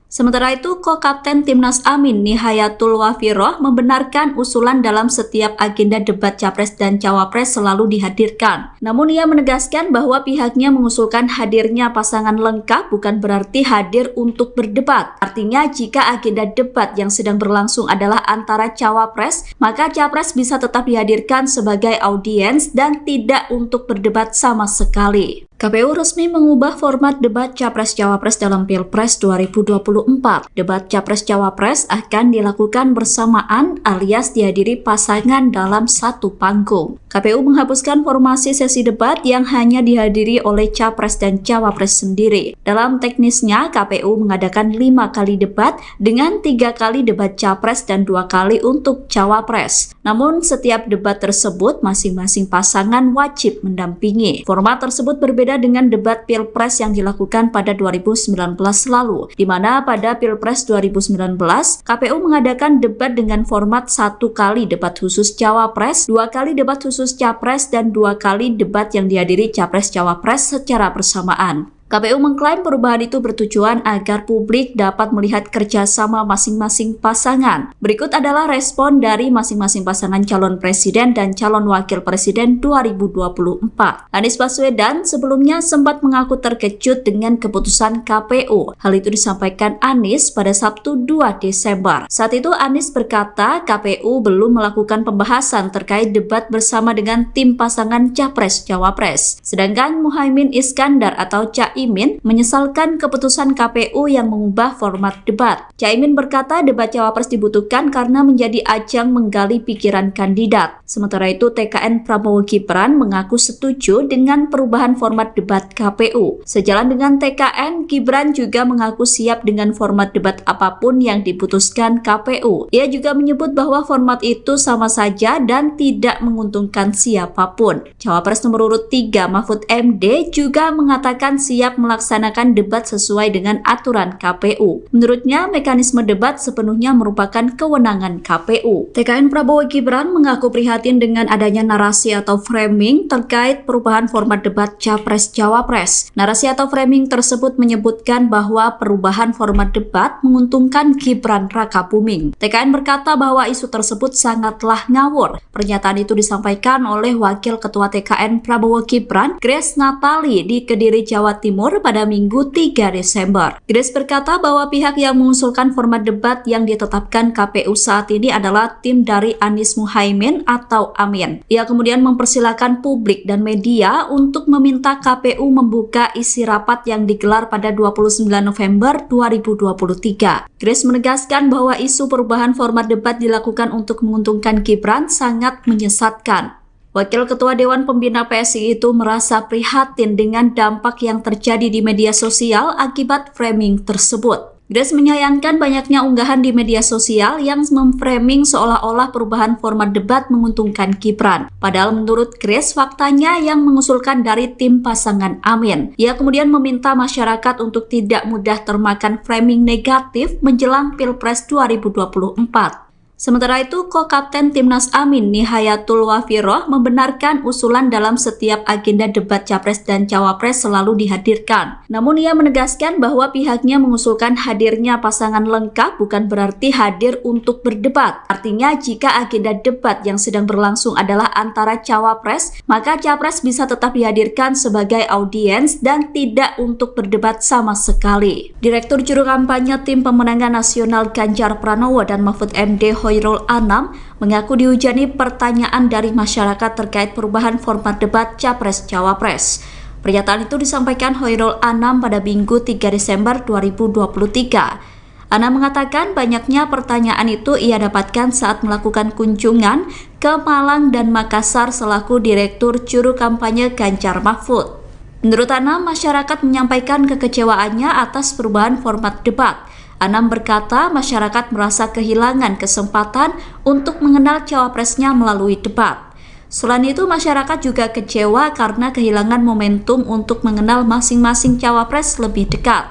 Speaker 1: Sementara itu, Co-Kapten Timnas Amin Nihayatul Wafiroh membenarkan usulan dalam setiap agenda debat Capres dan Cawapres selalu dihadirkan. Namun ia menegaskan bahwa pihaknya mengusulkan hadirnya pasangan lengkap bukan berarti hadir untuk berdebat. Artinya jika agenda debat yang sedang berlangsung adalah antara Cawapres, maka Capres bisa tetap dihadirkan sebagai audiens dan tidak untuk berdebat sama sekali. KPU resmi mengubah format debat Capres-Cawapres dalam Pilpres 2024. Debat Capres-Cawapres akan dilakukan bersamaan alias dihadiri pasangan dalam satu panggung. KPU menghapuskan formasi sesi debat yang hanya dihadiri oleh Capres dan Cawapres sendiri. Dalam teknisnya, KPU mengadakan 5 kali debat dengan 3 kali debat Capres dan 2 kali untuk Cawapres. Namun setiap debat tersebut masing-masing pasangan wajib mendampingi. Format tersebut berbeda dengan debat Pilpres yang dilakukan pada 2019 lalu, di mana pada Pilpres 2019, KPU mengadakan debat dengan format 1 kali debat khusus Cawapres, 2 kali debat khusus Capres, dan 2 kali debat yang dihadiri Capres-Cawapres secara bersamaan. KPU mengklaim perubahan itu bertujuan agar publik dapat melihat kerjasama masing-masing pasangan. Berikut adalah respon dari masing-masing pasangan calon presiden dan calon wakil presiden 2024. Anies Baswedan sebelumnya sempat mengaku terkejut dengan keputusan KPU. Hal itu disampaikan Anies pada Sabtu 2 Desember. Saat itu Anies berkata KPU belum melakukan pembahasan terkait debat bersama dengan tim pasangan Capres-Cawapres. Sedangkan Muhaimin Iskandar atau Caimin menyesalkan keputusan KPU yang mengubah format debat. Caimin berkata debat Cawapres dibutuhkan karena menjadi ajang menggali pikiran kandidat. Sementara itu TKN Prabowo Gibran mengaku setuju dengan perubahan format debat KPU. Sejalan dengan TKN, Gibran juga mengaku siap dengan format debat apapun yang diputuskan KPU. Ia juga menyebut bahwa format itu sama saja dan tidak menguntungkan siapapun. Cawapres nomor urut 3 Mahfud MD juga mengatakan siap melaksanakan debat sesuai dengan aturan KPU. Menurutnya, mekanisme debat sepenuhnya merupakan kewenangan KPU. TKN Prabowo Gibran mengaku prihatin dengan adanya narasi atau framing terkait perubahan format debat Capres-Cawapres. Narasi atau framing tersebut menyebutkan bahwa perubahan format debat menguntungkan Gibran Rakabuming. TKN berkata bahwa isu tersebut sangatlah ngawur. Pernyataan itu disampaikan oleh Wakil Ketua TKN Prabowo Gibran, Grace Natali di Kediri, Jawa Timur pada Minggu 3 Desember. Grace berkata bahwa pihak yang mengusulkan format debat yang ditetapkan KPU saat ini adalah tim dari Anies Muhaimin atau Amin. Ia kemudian mempersilahkan publik dan media untuk meminta KPU membuka isi rapat yang digelar pada 29 November 2023. Grace menegaskan bahwa isu perubahan format debat dilakukan untuk menguntungkan Gibran sangat menyesatkan. Wakil Ketua Dewan Pembina PSI itu merasa prihatin dengan dampak yang terjadi di media sosial akibat framing tersebut. Grace menyayangkan banyaknya unggahan di media sosial yang memframing seolah-olah perubahan format debat menguntungkan Gibran. Padahal menurut Grace, faktanya yang mengusulkan dari tim pasangan Amin. Ia kemudian meminta masyarakat untuk tidak mudah termakan framing negatif menjelang Pilpres 2024. Sementara itu, Co-Kapten Timnas Amin Nihayatul Wafiroh membenarkan usulan dalam setiap agenda debat Capres dan Cawapres selalu dihadirkan. Namun ia menegaskan bahwa pihaknya mengusulkan hadirnya pasangan lengkap bukan berarti hadir untuk berdebat. Artinya jika agenda debat yang sedang berlangsung adalah antara Cawapres, maka Capres bisa tetap dihadirkan sebagai audiens dan tidak untuk berdebat sama sekali. Direktur Juru Kampanye Tim Pemenangan Nasional Ganjar Pranowo dan Mahfud MD Hoirul Anam mengaku dihujani pertanyaan dari masyarakat terkait perubahan format debat Capres-Cawapres. Pernyataan itu disampaikan Hoirul Anam pada Minggu 3 Desember 2023. Anam mengatakan banyaknya pertanyaan itu ia dapatkan saat melakukan kunjungan ke Malang dan Makassar selaku Direktur Juru Kampanye Ganjar Mahfud. Menurut Anam, masyarakat menyampaikan kekecewaannya atas perubahan format debat. Anam berkata masyarakat merasa kehilangan kesempatan untuk mengenal cawapresnya melalui debat. Selain itu, masyarakat juga kecewa karena kehilangan momentum untuk mengenal masing-masing cawapres lebih dekat.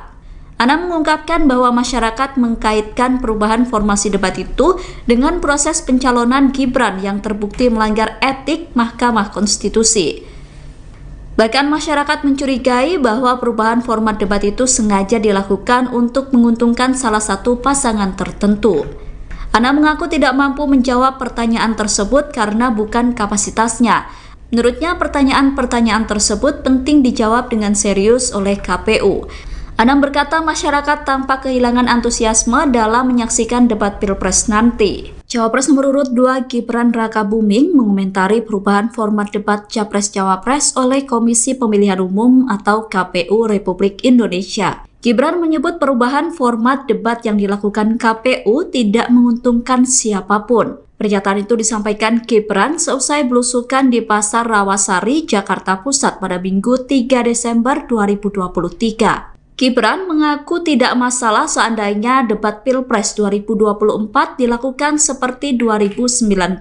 Speaker 1: Anam mengungkapkan bahwa masyarakat mengkaitkan perubahan formasi debat itu dengan proses pencalonan Gibran yang terbukti melanggar etik Mahkamah Konstitusi. Bahkan masyarakat mencurigai bahwa perubahan format debat itu sengaja dilakukan untuk menguntungkan salah satu pasangan tertentu. Ana mengaku tidak mampu menjawab pertanyaan tersebut karena bukan kapasitasnya. Menurutnya, pertanyaan-pertanyaan tersebut penting dijawab dengan serius oleh KPU. Anam berkata masyarakat tampak kehilangan antusiasme dalam menyaksikan debat Pilpres nanti. Cawapres nomor urut 2 Gibran Rakabuming mengomentari perubahan format debat Capres-Cawapres oleh Komisi Pemilihan Umum atau KPU Republik Indonesia. Gibran menyebut perubahan format debat yang dilakukan KPU tidak menguntungkan siapapun. Pernyataan itu disampaikan Gibran seusai belusukan di Pasar Rawasari, Jakarta Pusat pada Minggu 3 Desember 2023. Gibran mengaku tidak masalah seandainya debat Pilpres 2024 dilakukan seperti 2019.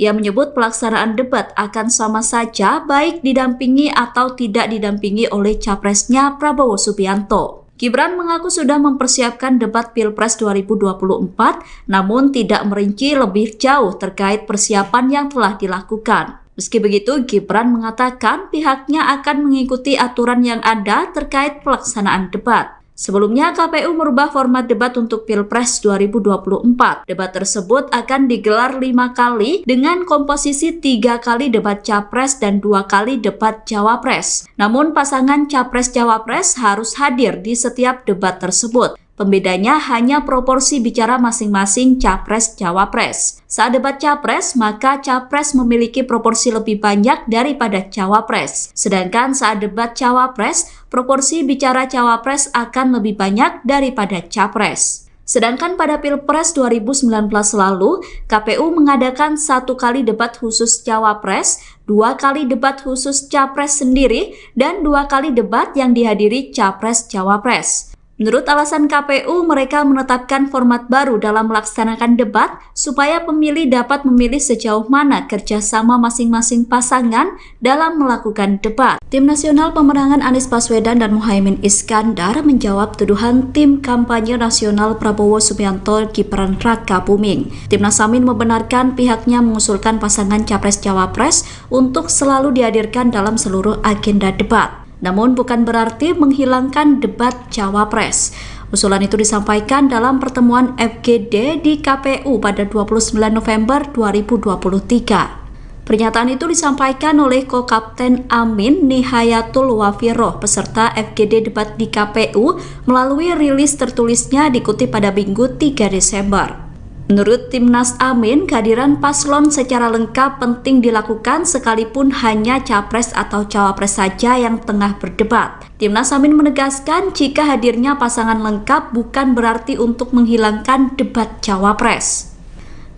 Speaker 1: Ia menyebut pelaksanaan debat akan sama saja baik didampingi atau tidak didampingi oleh capresnya Prabowo Subianto. Gibran mengaku sudah mempersiapkan debat Pilpres 2024, namun tidak merinci lebih jauh terkait persiapan yang telah dilakukan. Meski begitu, Gibran mengatakan pihaknya akan mengikuti aturan yang ada terkait pelaksanaan debat. Sebelumnya, KPU merubah format debat untuk Pilpres 2024. Debat tersebut akan digelar 5 kali dengan komposisi 3 kali debat Capres dan 2 kali debat Cawapres. Namun, pasangan Capres-Cawapres harus hadir di setiap debat tersebut. Pembedanya hanya proporsi bicara masing-masing Capres-Cawapres. Saat debat Capres, maka Capres memiliki proporsi lebih banyak daripada Cawapres. Sedangkan saat debat Cawapres, proporsi bicara Cawapres akan lebih banyak daripada Capres. Sedangkan pada Pilpres 2019 lalu, KPU mengadakan 1 kali debat khusus Cawapres, 2 kali debat khusus Capres sendiri, dan 2 kali debat yang dihadiri Capres-Cawapres. Menurut alasan KPU, mereka menetapkan format baru dalam melaksanakan debat supaya pemilih dapat memilih sejauh mana kerjasama masing-masing pasangan dalam melakukan debat. Tim Nasional Pemenangan Anies Baswedan dan Muhaimin Iskandar menjawab tuduhan tim kampanye nasional Prabowo Subianto Gibran Rakabuming. Timnas Amin membenarkan pihaknya mengusulkan pasangan Capres-Cawapres untuk selalu dihadirkan dalam seluruh agenda debat. Namun bukan berarti menghilangkan debat Cawapres. Usulan itu disampaikan dalam pertemuan FGD di KPU pada 29 November 2023. Pernyataan itu disampaikan oleh Ko-Kapten Amin Nihayatul Wafiroh peserta FGD debat di KPU melalui rilis tertulisnya dikutip pada Minggu 3 Desember. Menurut Timnas Amin, kehadiran paslon secara lengkap penting dilakukan sekalipun hanya Capres atau Cawapres saja yang tengah berdebat. Timnas Amin menegaskan jika hadirnya pasangan lengkap bukan berarti untuk menghilangkan debat Cawapres.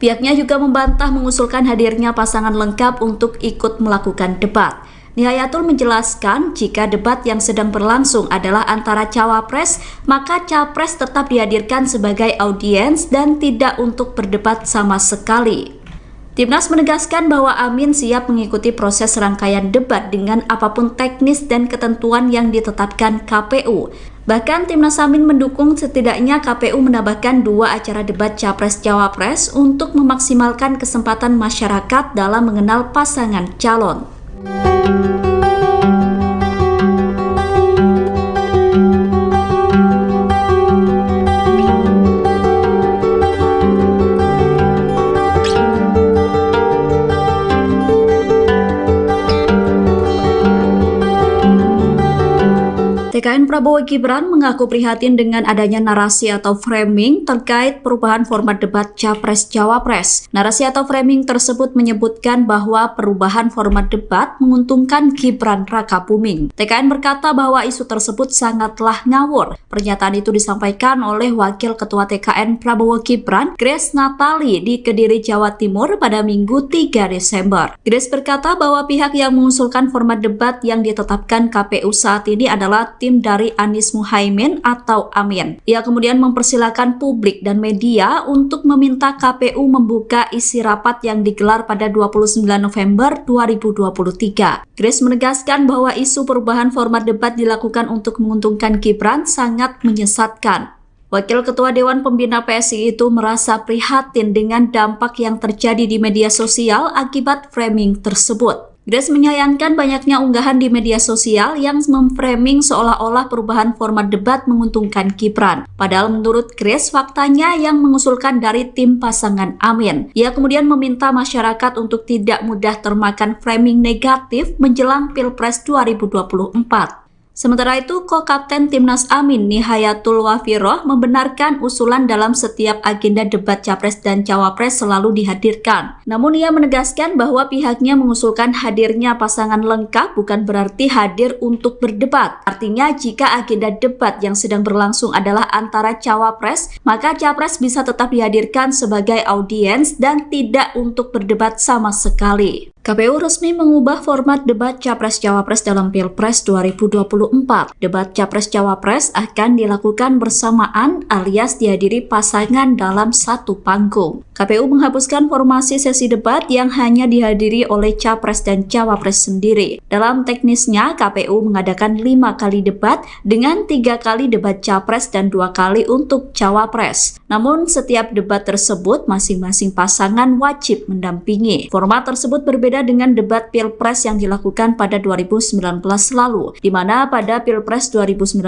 Speaker 1: Pihaknya juga membantah mengusulkan hadirnya pasangan lengkap untuk ikut melakukan debat. Nihayatul menjelaskan jika debat yang sedang berlangsung adalah antara Cawapres, maka Capres tetap dihadirkan sebagai audiens dan tidak untuk berdebat sama sekali. Timnas menegaskan bahwa Amin siap mengikuti proses rangkaian debat dengan apapun teknis dan ketentuan yang ditetapkan KPU. Bahkan Timnas Amin mendukung setidaknya KPU menambahkan 2 acara debat Capres-Cawapres untuk memaksimalkan kesempatan masyarakat dalam mengenal pasangan calon. TKN Prabowo Gibran mengaku prihatin dengan adanya narasi atau framing terkait perubahan format debat Capres-Cawapres. Narasi atau framing tersebut menyebutkan bahwa perubahan format debat menguntungkan Gibran Rakabuming. TKN berkata bahwa isu tersebut sangatlah ngawur. Pernyataan itu disampaikan oleh Wakil Ketua TKN Prabowo Gibran, Grace Natali di Kediri, Jawa Timur pada Minggu 3 Desember. Grace berkata bahwa pihak yang mengusulkan format debat yang ditetapkan KPU saat ini adalah tim dari Anies Muhaimin atau Amin. Ia kemudian mempersilakan publik dan media untuk meminta KPU membuka isi rapat yang digelar pada 29 November 2023. Grace menegaskan bahwa isu perubahan format debat dilakukan untuk menguntungkan Gibran sangat menyesatkan. Wakil Ketua Dewan Pembina PSI itu merasa prihatin dengan dampak yang terjadi di media sosial akibat framing tersebut. Grace menyayangkan banyaknya unggahan di media sosial yang memframing seolah-olah perubahan format debat menguntungkan Gibran. Padahal menurut Grace, faktanya yang mengusulkan dari tim pasangan Amin. Ia kemudian meminta masyarakat untuk tidak mudah termakan framing negatif menjelang Pilpres 2024. Sementara itu, Ko-Kapten Timnas Amin Nihayatul Wafiroh membenarkan usulan dalam setiap agenda debat Capres dan Cawapres selalu dihadirkan. Namun ia menegaskan bahwa pihaknya mengusulkan hadirnya pasangan lengkap bukan berarti hadir untuk berdebat. Artinya jika agenda debat yang sedang berlangsung adalah antara Cawapres, maka Capres bisa tetap dihadirkan sebagai audiens dan tidak untuk berdebat sama sekali. KPU resmi mengubah format debat Capres-Cawapres dalam Pilpres 2024. Debat Capres-Cawapres akan dilakukan bersamaan alias dihadiri pasangan dalam satu panggung. KPU menghapuskan formasi sesi debat yang hanya dihadiri oleh Capres dan Cawapres sendiri. Dalam teknisnya, KPU mengadakan 5 kali debat dengan 3 kali debat Capres dan 2 kali untuk Cawapres. Namun setiap debat tersebut masing-masing pasangan wajib mendampingi. Format tersebut berbeda dengan debat Pilpres yang dilakukan pada 2019 lalu, di mana pada Pilpres 2019,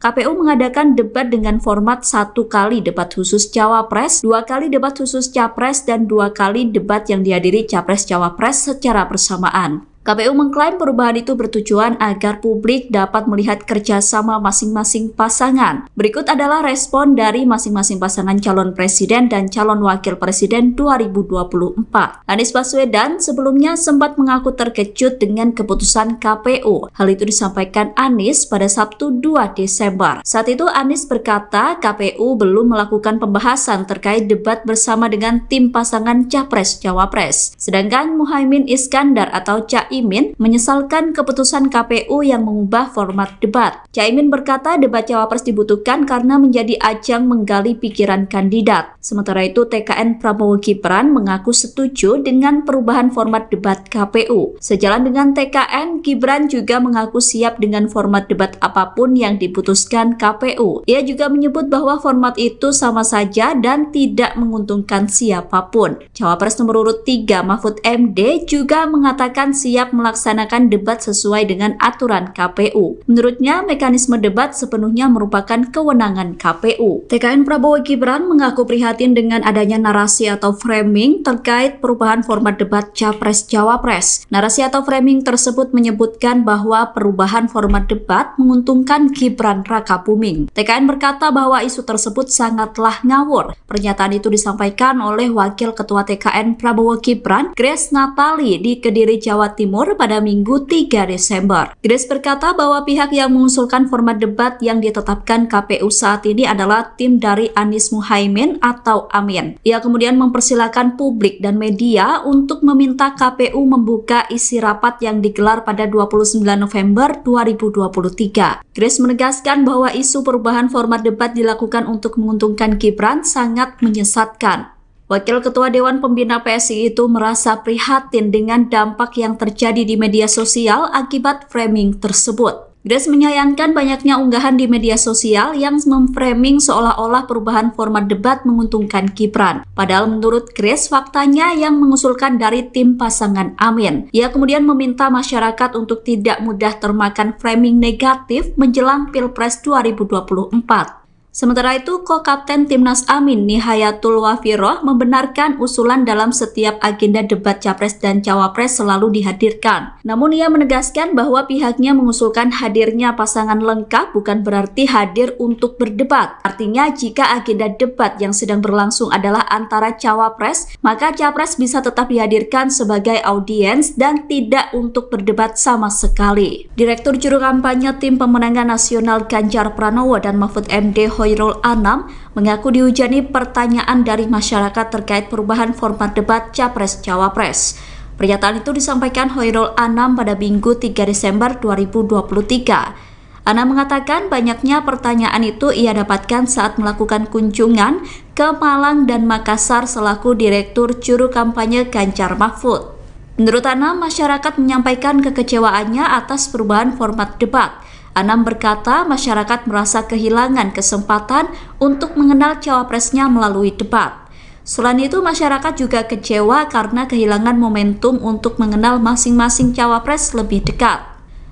Speaker 1: KPU mengadakan debat dengan format 1 kali debat khusus Cawapres, 2 kali debat khusus Capres, dan 2 kali debat yang dihadiri Capres-Cawapres secara bersamaan. KPU mengklaim perubahan itu bertujuan agar publik dapat melihat kerjasama masing-masing pasangan. Berikut adalah respon dari masing-masing pasangan calon presiden dan calon wakil presiden 2024. Anies Baswedan sebelumnya sempat mengaku terkejut dengan keputusan KPU. Hal itu disampaikan Anies pada Sabtu 2 Desember. Saat itu Anies berkata KPU belum melakukan pembahasan terkait debat bersama dengan tim pasangan Capres-Cawapres. Sedangkan Muhaimin Iskandar atau Caimin menyesalkan keputusan KPU yang mengubah format debat. Caimin berkata debat Cawapres dibutuhkan karena menjadi ajang menggali pikiran kandidat. Sementara itu TKN Prabowo Gibran mengaku setuju dengan perubahan format debat KPU. Sejalan dengan TKN, Gibran juga mengaku siap dengan format debat apapun yang diputuskan KPU. Ia juga menyebut bahwa format itu sama saja dan tidak menguntungkan siapapun. Cawapres nomor urut 3 Mahfud MD juga mengatakan siap melaksanakan debat sesuai dengan aturan KPU. Menurutnya, mekanisme debat sepenuhnya merupakan kewenangan KPU. TKN Prabowo Gibran mengaku prihatin dengan adanya narasi atau framing terkait perubahan format debat Capres-Cawapres. Narasi atau framing tersebut menyebutkan bahwa perubahan format debat menguntungkan Gibran Rakabuming. TKN berkata bahwa isu tersebut sangatlah ngawur. Pernyataan itu disampaikan oleh Wakil Ketua TKN Prabowo Gibran, Grace Natali di Kediri, Jawa Timur pada Minggu 3 Desember. Grace berkata bahwa pihak yang mengusulkan format debat yang ditetapkan KPU saat ini adalah tim dari Anies Muhaimin atau Amin. Ia kemudian mempersilahkan publik dan media untuk meminta KPU membuka isi rapat yang digelar pada 29 November 2023. Grace menegaskan bahwa isu perubahan format debat dilakukan untuk menguntungkan Gibran sangat menyesatkan. Wakil Ketua Dewan Pembina PSI itu merasa prihatin dengan dampak yang terjadi di media sosial akibat framing tersebut. Grace menyayangkan banyaknya unggahan di media sosial yang memframing seolah-olah perubahan format debat menguntungkan Gibran. Padahal menurut Grace, faktanya yang mengusulkan dari tim pasangan Amin. Ia kemudian meminta masyarakat untuk tidak mudah termakan framing negatif menjelang Pilpres 2024. Sementara itu, Ko-Kapten Timnas Amin Nihayatul Wafiroh membenarkan usulan dalam setiap agenda debat Capres dan Cawapres selalu dihadirkan. Namun ia menegaskan bahwa pihaknya mengusulkan hadirnya pasangan lengkap bukan berarti hadir untuk berdebat. Artinya jika agenda debat yang sedang berlangsung adalah antara Cawapres, maka Capres bisa tetap dihadirkan sebagai audiens dan tidak untuk berdebat sama sekali. Direktur Juru Kampanye Tim Pemenangan Nasional Ganjar Pranowo dan Mahfud MD Hoirul Anam mengaku dihujani pertanyaan dari masyarakat terkait perubahan format debat Capres-Cawapres. Pernyataan itu disampaikan Hoirul Anam pada Minggu 3 Desember 2023. Anam mengatakan banyaknya pertanyaan itu ia dapatkan saat melakukan kunjungan ke Malang dan Makassar selaku Direktur Juru Kampanye Ganjar Mahfud. Menurut Anam, masyarakat menyampaikan kekecewaannya atas perubahan format debat. Anam berkata masyarakat merasa kehilangan kesempatan untuk mengenal cawapresnya melalui debat. Selain itu, masyarakat juga kecewa karena kehilangan momentum untuk mengenal masing-masing cawapres lebih dekat.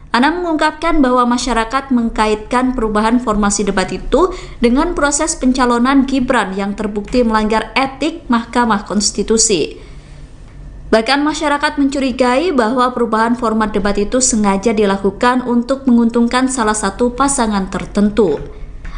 Speaker 1: Anam mengungkapkan bahwa masyarakat mengkaitkan perubahan formasi debat itu dengan proses pencalonan Gibran yang terbukti melanggar etik Mahkamah Konstitusi. Bahkan masyarakat mencurigai bahwa perubahan format debat itu sengaja dilakukan untuk menguntungkan salah satu pasangan tertentu.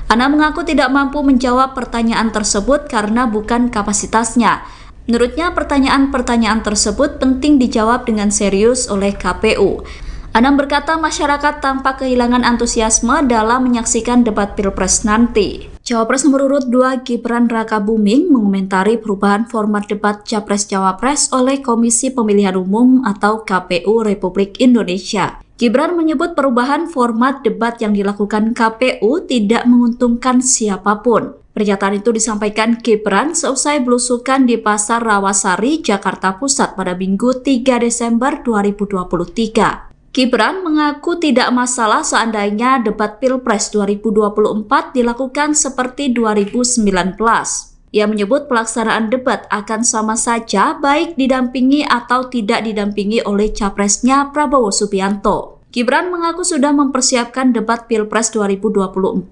Speaker 1: Anam mengaku tidak mampu menjawab pertanyaan tersebut karena bukan kapasitasnya. Menurutnya, pertanyaan-pertanyaan tersebut penting dijawab dengan serius oleh KPU. Anam berkata masyarakat tampak kehilangan antusiasme dalam menyaksikan debat Pilpres nanti. Cawapres nomor urut 2 Gibran Rakabuming mengomentari perubahan format debat Capres-Cawapres oleh Komisi Pemilihan Umum atau KPU Republik Indonesia. Gibran menyebut perubahan format debat yang dilakukan KPU tidak menguntungkan siapapun. Pernyataan itu disampaikan Gibran seusai belusukan di Pasar Rawasari, Jakarta Pusat pada Minggu 3 Desember 2023. Gibran mengaku tidak masalah seandainya debat Pilpres 2024 dilakukan seperti 2019. Ia menyebut pelaksanaan debat akan sama saja baik didampingi atau tidak didampingi oleh capresnya Prabowo Subianto. Gibran mengaku sudah mempersiapkan debat Pilpres 2024,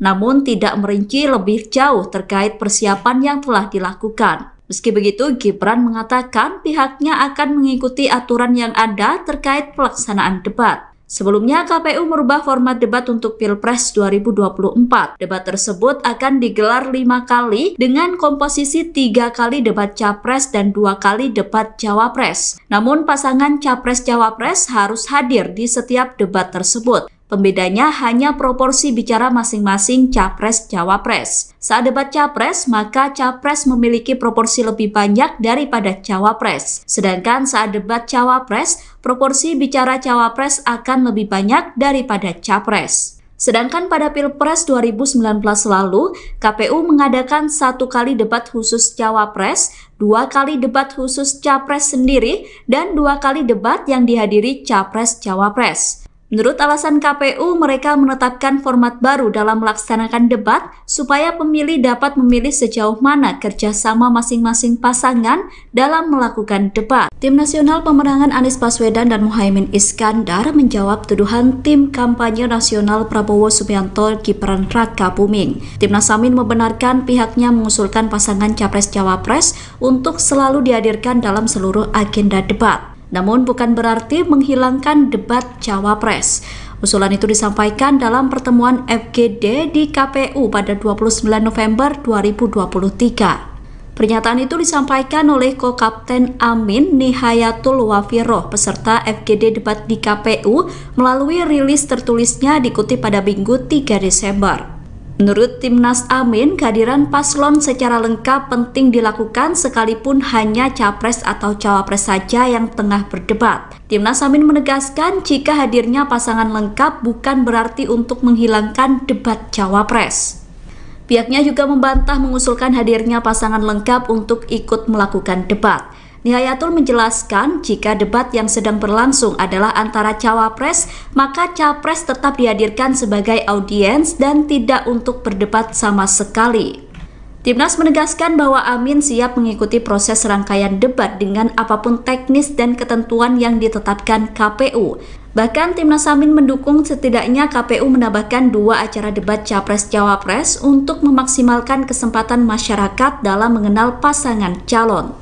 Speaker 1: namun tidak merinci lebih jauh terkait persiapan yang telah dilakukan. Meski begitu, Gibran mengatakan pihaknya akan mengikuti aturan yang ada terkait pelaksanaan debat. Sebelumnya, KPU merubah format debat untuk Pilpres 2024. Debat tersebut akan digelar 5 kali dengan komposisi 3 kali debat Capres dan 2 kali debat Cawapres. Namun, pasangan Capres-Cawapres harus hadir di setiap debat tersebut. Pembedanya hanya proporsi bicara masing-masing Capres-Cawapres. Saat debat Capres, maka Capres memiliki proporsi lebih banyak daripada Cawapres. Sedangkan saat debat Cawapres, proporsi bicara Cawapres akan lebih banyak daripada Capres. Sedangkan pada Pilpres 2019 lalu, KPU mengadakan 1 kali debat khusus Cawapres, 2 kali debat khusus Capres sendiri, dan 2 kali debat yang dihadiri Capres-Cawapres. Menurut alasan KPU, mereka menetapkan format baru dalam melaksanakan debat supaya pemilih dapat memilih sejauh mana kerjasama masing-masing pasangan dalam melakukan debat. Tim Nasional Pemenangan Anies Baswedan dan Muhaimin Iskandar menjawab tuduhan tim kampanye nasional Prabowo Subianto Gibran Rakabuming. Timnas Amin membenarkan pihaknya mengusulkan pasangan Capres-Cawapres untuk selalu dihadirkan dalam seluruh agenda debat. Namun bukan berarti menghilangkan debat Cawapres. Usulan itu disampaikan dalam pertemuan FGD di KPU pada 29 November 2023. Pernyataan itu disampaikan oleh Ko-Kapten Amin Nihayatul Wafiroh peserta FGD debat di KPU melalui rilis tertulisnya dikutip pada Minggu 3 Desember. Menurut Timnas Amin, kehadiran paslon secara lengkap penting dilakukan sekalipun hanya Capres atau Cawapres saja yang tengah berdebat. Timnas Amin menegaskan jika hadirnya pasangan lengkap bukan berarti untuk menghilangkan debat Cawapres. Pihaknya juga membantah mengusulkan hadirnya pasangan lengkap untuk ikut melakukan debat. Nihayatul menjelaskan jika debat yang sedang berlangsung adalah antara Cawapres, maka Capres tetap dihadirkan sebagai audiens dan tidak untuk berdebat sama sekali. Timnas menegaskan bahwa Amin siap mengikuti proses rangkaian debat dengan apapun teknis dan ketentuan yang ditetapkan KPU. Bahkan Timnas Amin mendukung setidaknya KPU menambahkan 2 acara debat Capres-Cawapres untuk memaksimalkan kesempatan masyarakat dalam mengenal pasangan calon.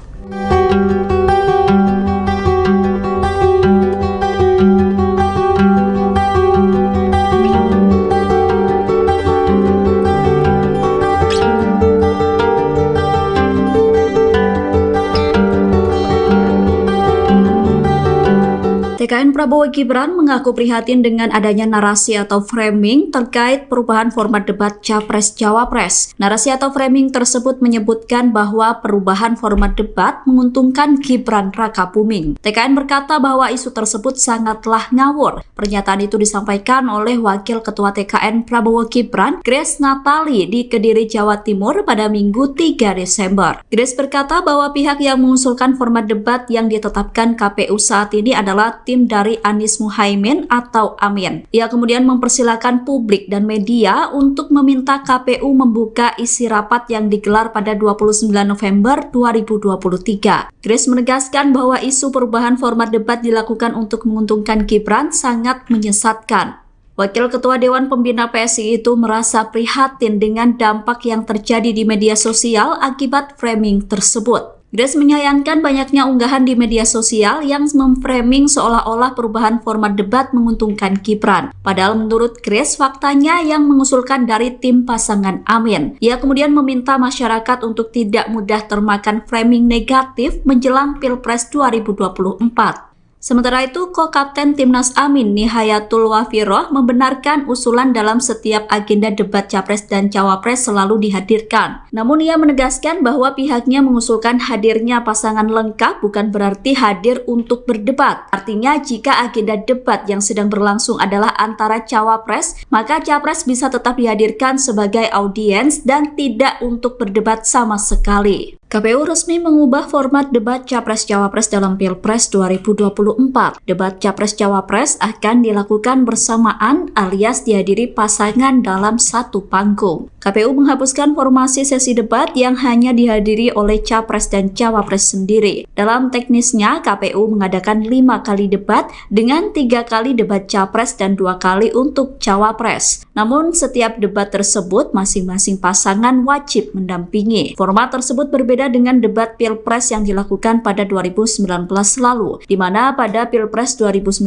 Speaker 1: TKN Prabowo Gibran mengaku prihatin dengan adanya narasi atau framing terkait perubahan format debat Capres-Cawapres. Narasi atau framing tersebut menyebutkan bahwa perubahan format debat menguntungkan Gibran Rakabuming. TKN berkata bahwa isu tersebut sangatlah ngawur. Pernyataan itu disampaikan oleh Wakil Ketua TKN Prabowo Gibran, Grace Natali di Kediri, Jawa Timur pada Minggu 3 Desember. Grace berkata bahwa pihak yang mengusulkan format debat yang ditetapkan KPU saat ini adalah tim dari dari Anies Muhaimin atau Amin. Ia kemudian mempersilahkan publik dan media untuk meminta KPU membuka isi rapat yang digelar pada 29 November 2023. Grace menegaskan bahwa isu perubahan format debat dilakukan untuk menguntungkan Gibran sangat menyesatkan. Wakil Ketua Dewan Pembina PSI itu merasa prihatin dengan dampak yang terjadi di media sosial akibat framing tersebut. Grace menyayangkan banyaknya unggahan di media sosial yang memframing seolah-olah perubahan format debat menguntungkan Gibran. Padahal menurut Grace, faktanya yang mengusulkan dari tim pasangan Amin. Ia kemudian meminta masyarakat untuk tidak mudah termakan framing negatif menjelang Pilpres 2024. Sementara itu, Ko-Kapten Timnas Amin Nihayatul Wafiroh membenarkan usulan dalam setiap agenda debat Capres dan Cawapres selalu dihadirkan. Namun ia menegaskan bahwa pihaknya mengusulkan hadirnya pasangan lengkap bukan berarti hadir untuk berdebat. Artinya jika agenda debat yang sedang berlangsung adalah antara Cawapres, maka Capres bisa tetap dihadirkan sebagai audiens dan tidak untuk berdebat sama sekali. KPU resmi mengubah format debat Capres-Cawapres dalam Pilpres 2024. Debat Capres-Cawapres akan dilakukan bersamaan alias dihadiri pasangan dalam satu panggung. KPU menghapuskan formasi sesi debat yang hanya dihadiri oleh Capres dan Cawapres sendiri. Dalam teknisnya, KPU mengadakan 5 kali debat dengan 3 kali debat Capres dan 2 kali untuk Cawapres. Namun setiap debat tersebut masing-masing pasangan wajib mendampingi. Format tersebut berbeda dengan debat Pilpres yang dilakukan pada 2019 lalu, di mana pada Pilpres 2019,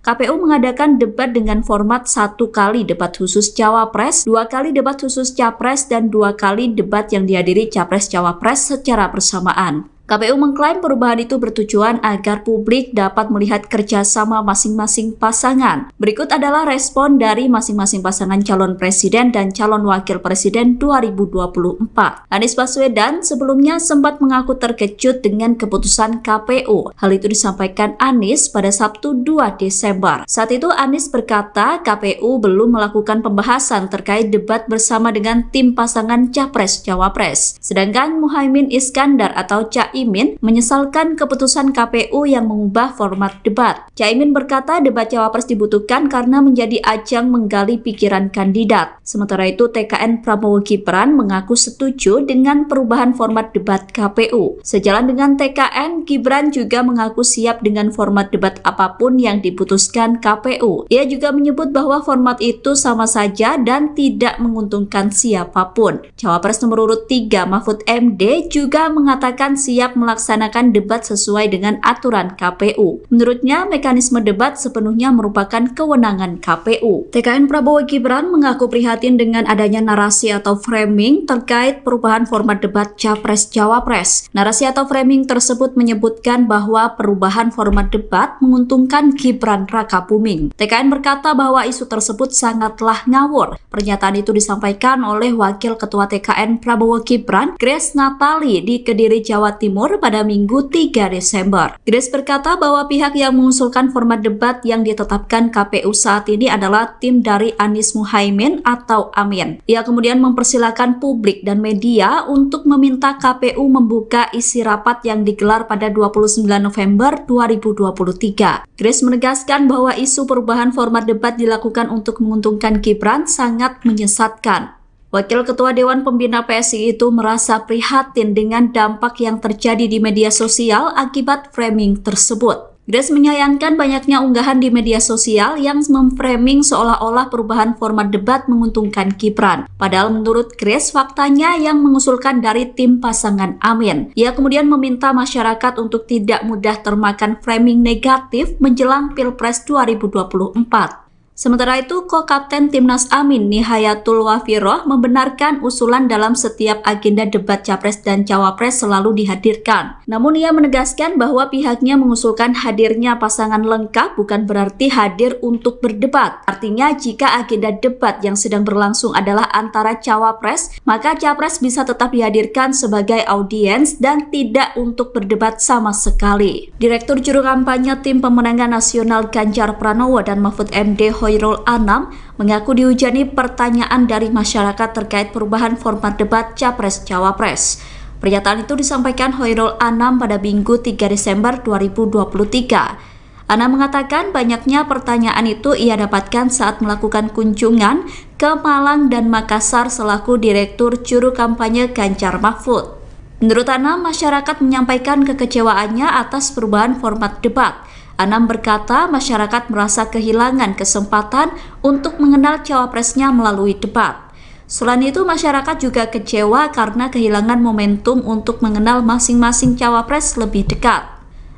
Speaker 1: KPU mengadakan debat dengan format 1 kali debat khusus Cawapres, 2 kali debat khusus Capres, dan 2 kali debat yang dihadiri Capres-Cawapres secara bersamaan. KPU mengklaim perubahan itu bertujuan agar publik dapat melihat kerjasama masing-masing pasangan. Berikut adalah respon dari masing-masing pasangan calon presiden dan calon wakil presiden 2024. Anies Baswedan sebelumnya sempat mengaku terkejut dengan keputusan KPU. Hal itu disampaikan Anies pada Sabtu 2 Desember. Saat itu Anies berkata KPU belum melakukan pembahasan terkait debat bersama dengan tim pasangan Capres-Cawapres. Sedangkan Muhaimin Iskandar atau Caimin menyesalkan keputusan KPU yang mengubah format debat. Caimin berkata debat Cawapres dibutuhkan karena menjadi ajang menggali pikiran kandidat. Sementara itu TKN Prabowo Gibran mengaku setuju dengan perubahan format debat KPU. Sejalan dengan TKN, Gibran juga mengaku siap dengan format debat apapun yang diputuskan KPU. Ia juga menyebut bahwa format itu sama saja dan tidak menguntungkan siapapun. Cawapres nomor urut 3 Mahfud MD juga mengatakan siap melaksanakan debat sesuai dengan aturan KPU. Menurutnya, mekanisme debat sepenuhnya merupakan kewenangan KPU. TKN Prabowo Gibran mengaku prihatin dengan adanya narasi atau framing terkait perubahan format debat Capres-Cawapres. Narasi atau framing tersebut menyebutkan bahwa perubahan format debat menguntungkan Gibran Rakabuming. TKN berkata bahwa isu tersebut sangatlah ngawur. Pernyataan itu disampaikan oleh Wakil Ketua TKN Prabowo Gibran, Grace Natali di Kediri, Jawa Timur pada Minggu 3 Desember. Grace berkata bahwa pihak yang mengusulkan format debat yang ditetapkan KPU saat ini adalah tim dari Anies Muhaimin atau Amin. Ia kemudian mempersilahkan publik dan media untuk meminta KPU membuka isi rapat yang digelar pada 29 November 2023. Grace menegaskan bahwa isu perubahan format debat dilakukan untuk menguntungkan Gibran sangat menyesatkan. Wakil Ketua Dewan Pembina PSI itu merasa prihatin dengan dampak yang terjadi di media sosial akibat framing tersebut. Grace menyayangkan banyaknya unggahan di media sosial yang memframing seolah-olah perubahan format debat menguntungkan Gibran. Padahal menurut Grace, faktanya yang mengusulkan dari tim pasangan Amin. Ia kemudian meminta masyarakat untuk tidak mudah termakan framing negatif menjelang Pilpres 2024. Sementara itu, Ko-Kapten Timnas Amin Nihayatul Wafiroh membenarkan usulan dalam setiap agenda debat Capres dan Cawapres selalu dihadirkan. Namun ia menegaskan bahwa pihaknya mengusulkan hadirnya pasangan lengkap bukan berarti hadir untuk berdebat. Artinya jika agenda debat yang sedang berlangsung adalah antara Cawapres, maka Capres bisa tetap dihadirkan sebagai audiens dan tidak untuk berdebat sama sekali. Direktur Juru Kampanye Tim Pemenangan Nasional Ganjar Pranowo dan Mahfud MD Hoirul Anam mengaku dihujani pertanyaan dari masyarakat terkait perubahan format debat Capres-Cawapres. Pernyataan itu disampaikan Hoirul Anam pada Minggu 3 Desember 2023. Anam mengatakan banyaknya pertanyaan itu ia dapatkan saat melakukan kunjungan ke Malang dan Makassar selaku Direktur Juru Kampanye Ganjar Mahfud. Menurut Anam, masyarakat menyampaikan kekecewaannya atas perubahan format debat. Anam berkata masyarakat merasa kehilangan kesempatan untuk mengenal cawapresnya melalui debat. Selain itu, masyarakat juga kecewa karena kehilangan momentum untuk mengenal masing-masing cawapres lebih dekat.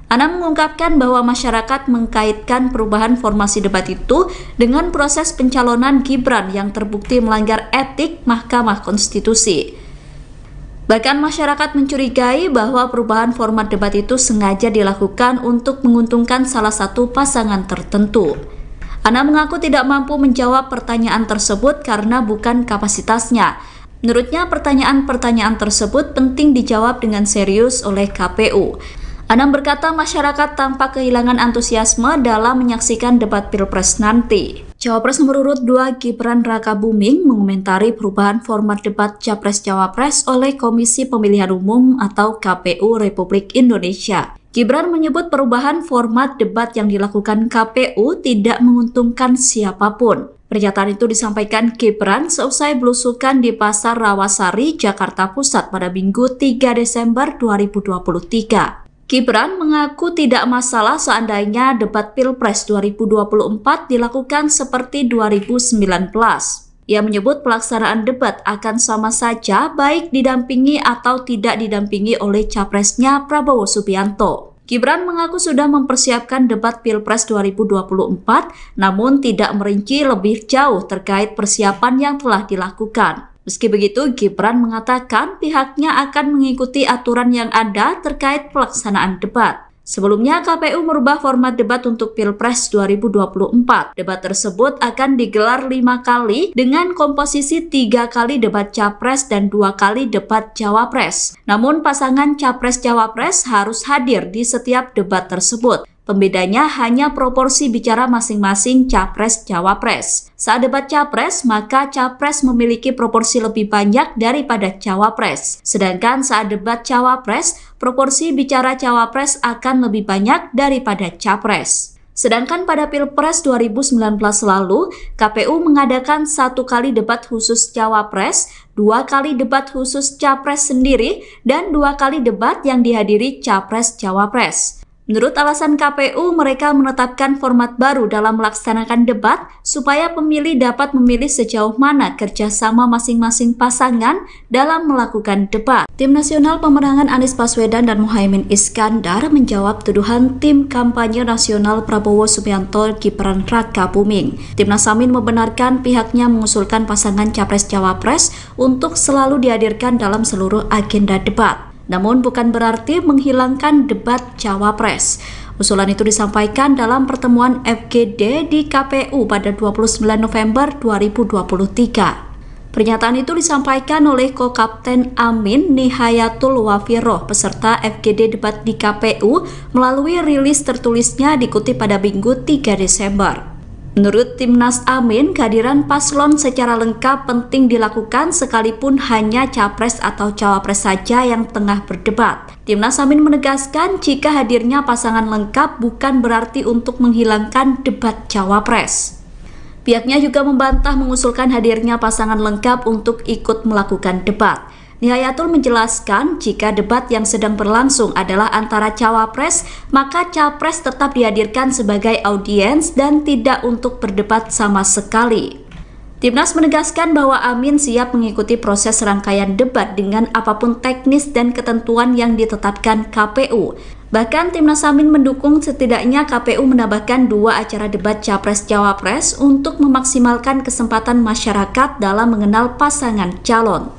Speaker 1: Anam mengungkapkan bahwa masyarakat mengkaitkan perubahan formasi debat itu dengan proses pencalonan Gibran yang terbukti melanggar etik Mahkamah Konstitusi. Bahkan masyarakat mencurigai bahwa perubahan format debat itu sengaja dilakukan untuk menguntungkan salah satu pasangan tertentu. Anam mengaku tidak mampu menjawab pertanyaan tersebut karena bukan kapasitasnya. Menurutnya, pertanyaan-pertanyaan tersebut penting dijawab dengan serius oleh KPU. Anam berkata masyarakat tampak kehilangan antusiasme dalam menyaksikan debat Pilpres nanti. Cawapres nomor urut 2 Gibran Rakabuming mengomentari perubahan format debat Capres-Cawapres oleh Komisi Pemilihan Umum atau KPU Republik Indonesia. Gibran menyebut perubahan format debat yang dilakukan KPU tidak menguntungkan siapapun. Pernyataan itu disampaikan Gibran seusai belusukan di Pasar Rawasari, Jakarta Pusat pada Minggu 3 Desember 2023. Gibran mengaku tidak masalah seandainya debat Pilpres 2024 dilakukan seperti 2019. Ia menyebut pelaksanaan debat akan sama saja baik didampingi atau tidak didampingi oleh capresnya Prabowo Subianto. Gibran mengaku sudah mempersiapkan debat Pilpres 2024, namun tidak merinci lebih jauh terkait persiapan yang telah dilakukan. Meski begitu, Gibran mengatakan pihaknya akan mengikuti aturan yang ada terkait pelaksanaan debat. Sebelumnya, KPU merubah format debat untuk Pilpres 2024. Debat tersebut akan digelar 5 kali dengan komposisi 3 kali debat Capres dan 2 kali debat Cawapres. Namun, pasangan Capres-Cawapres harus hadir di setiap debat tersebut. Pembedanya hanya proporsi bicara masing-masing Capres-Cawapres. Saat debat Capres, maka Capres memiliki proporsi lebih banyak daripada Cawapres. Sedangkan saat debat Cawapres, proporsi bicara Cawapres akan lebih banyak daripada Capres. Sedangkan pada Pilpres 2019 lalu, KPU mengadakan 1 kali debat khusus Cawapres, 2 kali debat khusus Capres sendiri, dan 2 kali debat yang dihadiri Capres-Cawapres. Menurut alasan KPU, mereka menetapkan format baru dalam melaksanakan debat supaya pemilih dapat memilih sejauh mana kerjasama masing-masing pasangan dalam melakukan debat. Tim Nasional Pemenangan Anies Baswedan dan Muhaimin Iskandar menjawab tuduhan tim kampanye nasional Prabowo Subianto Gibran Rakabuming. Timnas Amin membenarkan pihaknya mengusulkan pasangan Capres-Cawapres untuk selalu dihadirkan dalam seluruh agenda debat. Namun bukan berarti menghilangkan debat Cawapres. Usulan itu disampaikan dalam pertemuan FGD di KPU pada 29 November 2023. Pernyataan itu disampaikan oleh Ko-Kapten Amin Nihayatul Wafiroh peserta FGD debat di KPU melalui rilis tertulisnya dikutip pada Minggu 3 Desember. Menurut Timnas Amin, kehadiran paslon secara lengkap penting dilakukan sekalipun hanya Capres atau Cawapres saja yang tengah berdebat. Timnas Amin menegaskan jika hadirnya pasangan lengkap bukan berarti untuk menghilangkan debat Cawapres. Pihaknya juga membantah mengusulkan hadirnya pasangan lengkap untuk ikut melakukan debat. Nihayatul menjelaskan jika debat yang sedang berlangsung adalah antara Cawapres, maka Capres tetap dihadirkan sebagai audiens dan tidak untuk berdebat sama sekali. Timnas menegaskan bahwa Amin siap mengikuti proses rangkaian debat dengan apapun teknis dan ketentuan yang ditetapkan KPU. Bahkan Timnas Amin mendukung setidaknya KPU menambahkan 2 acara debat Capres-Cawapres untuk memaksimalkan kesempatan masyarakat dalam mengenal pasangan calon.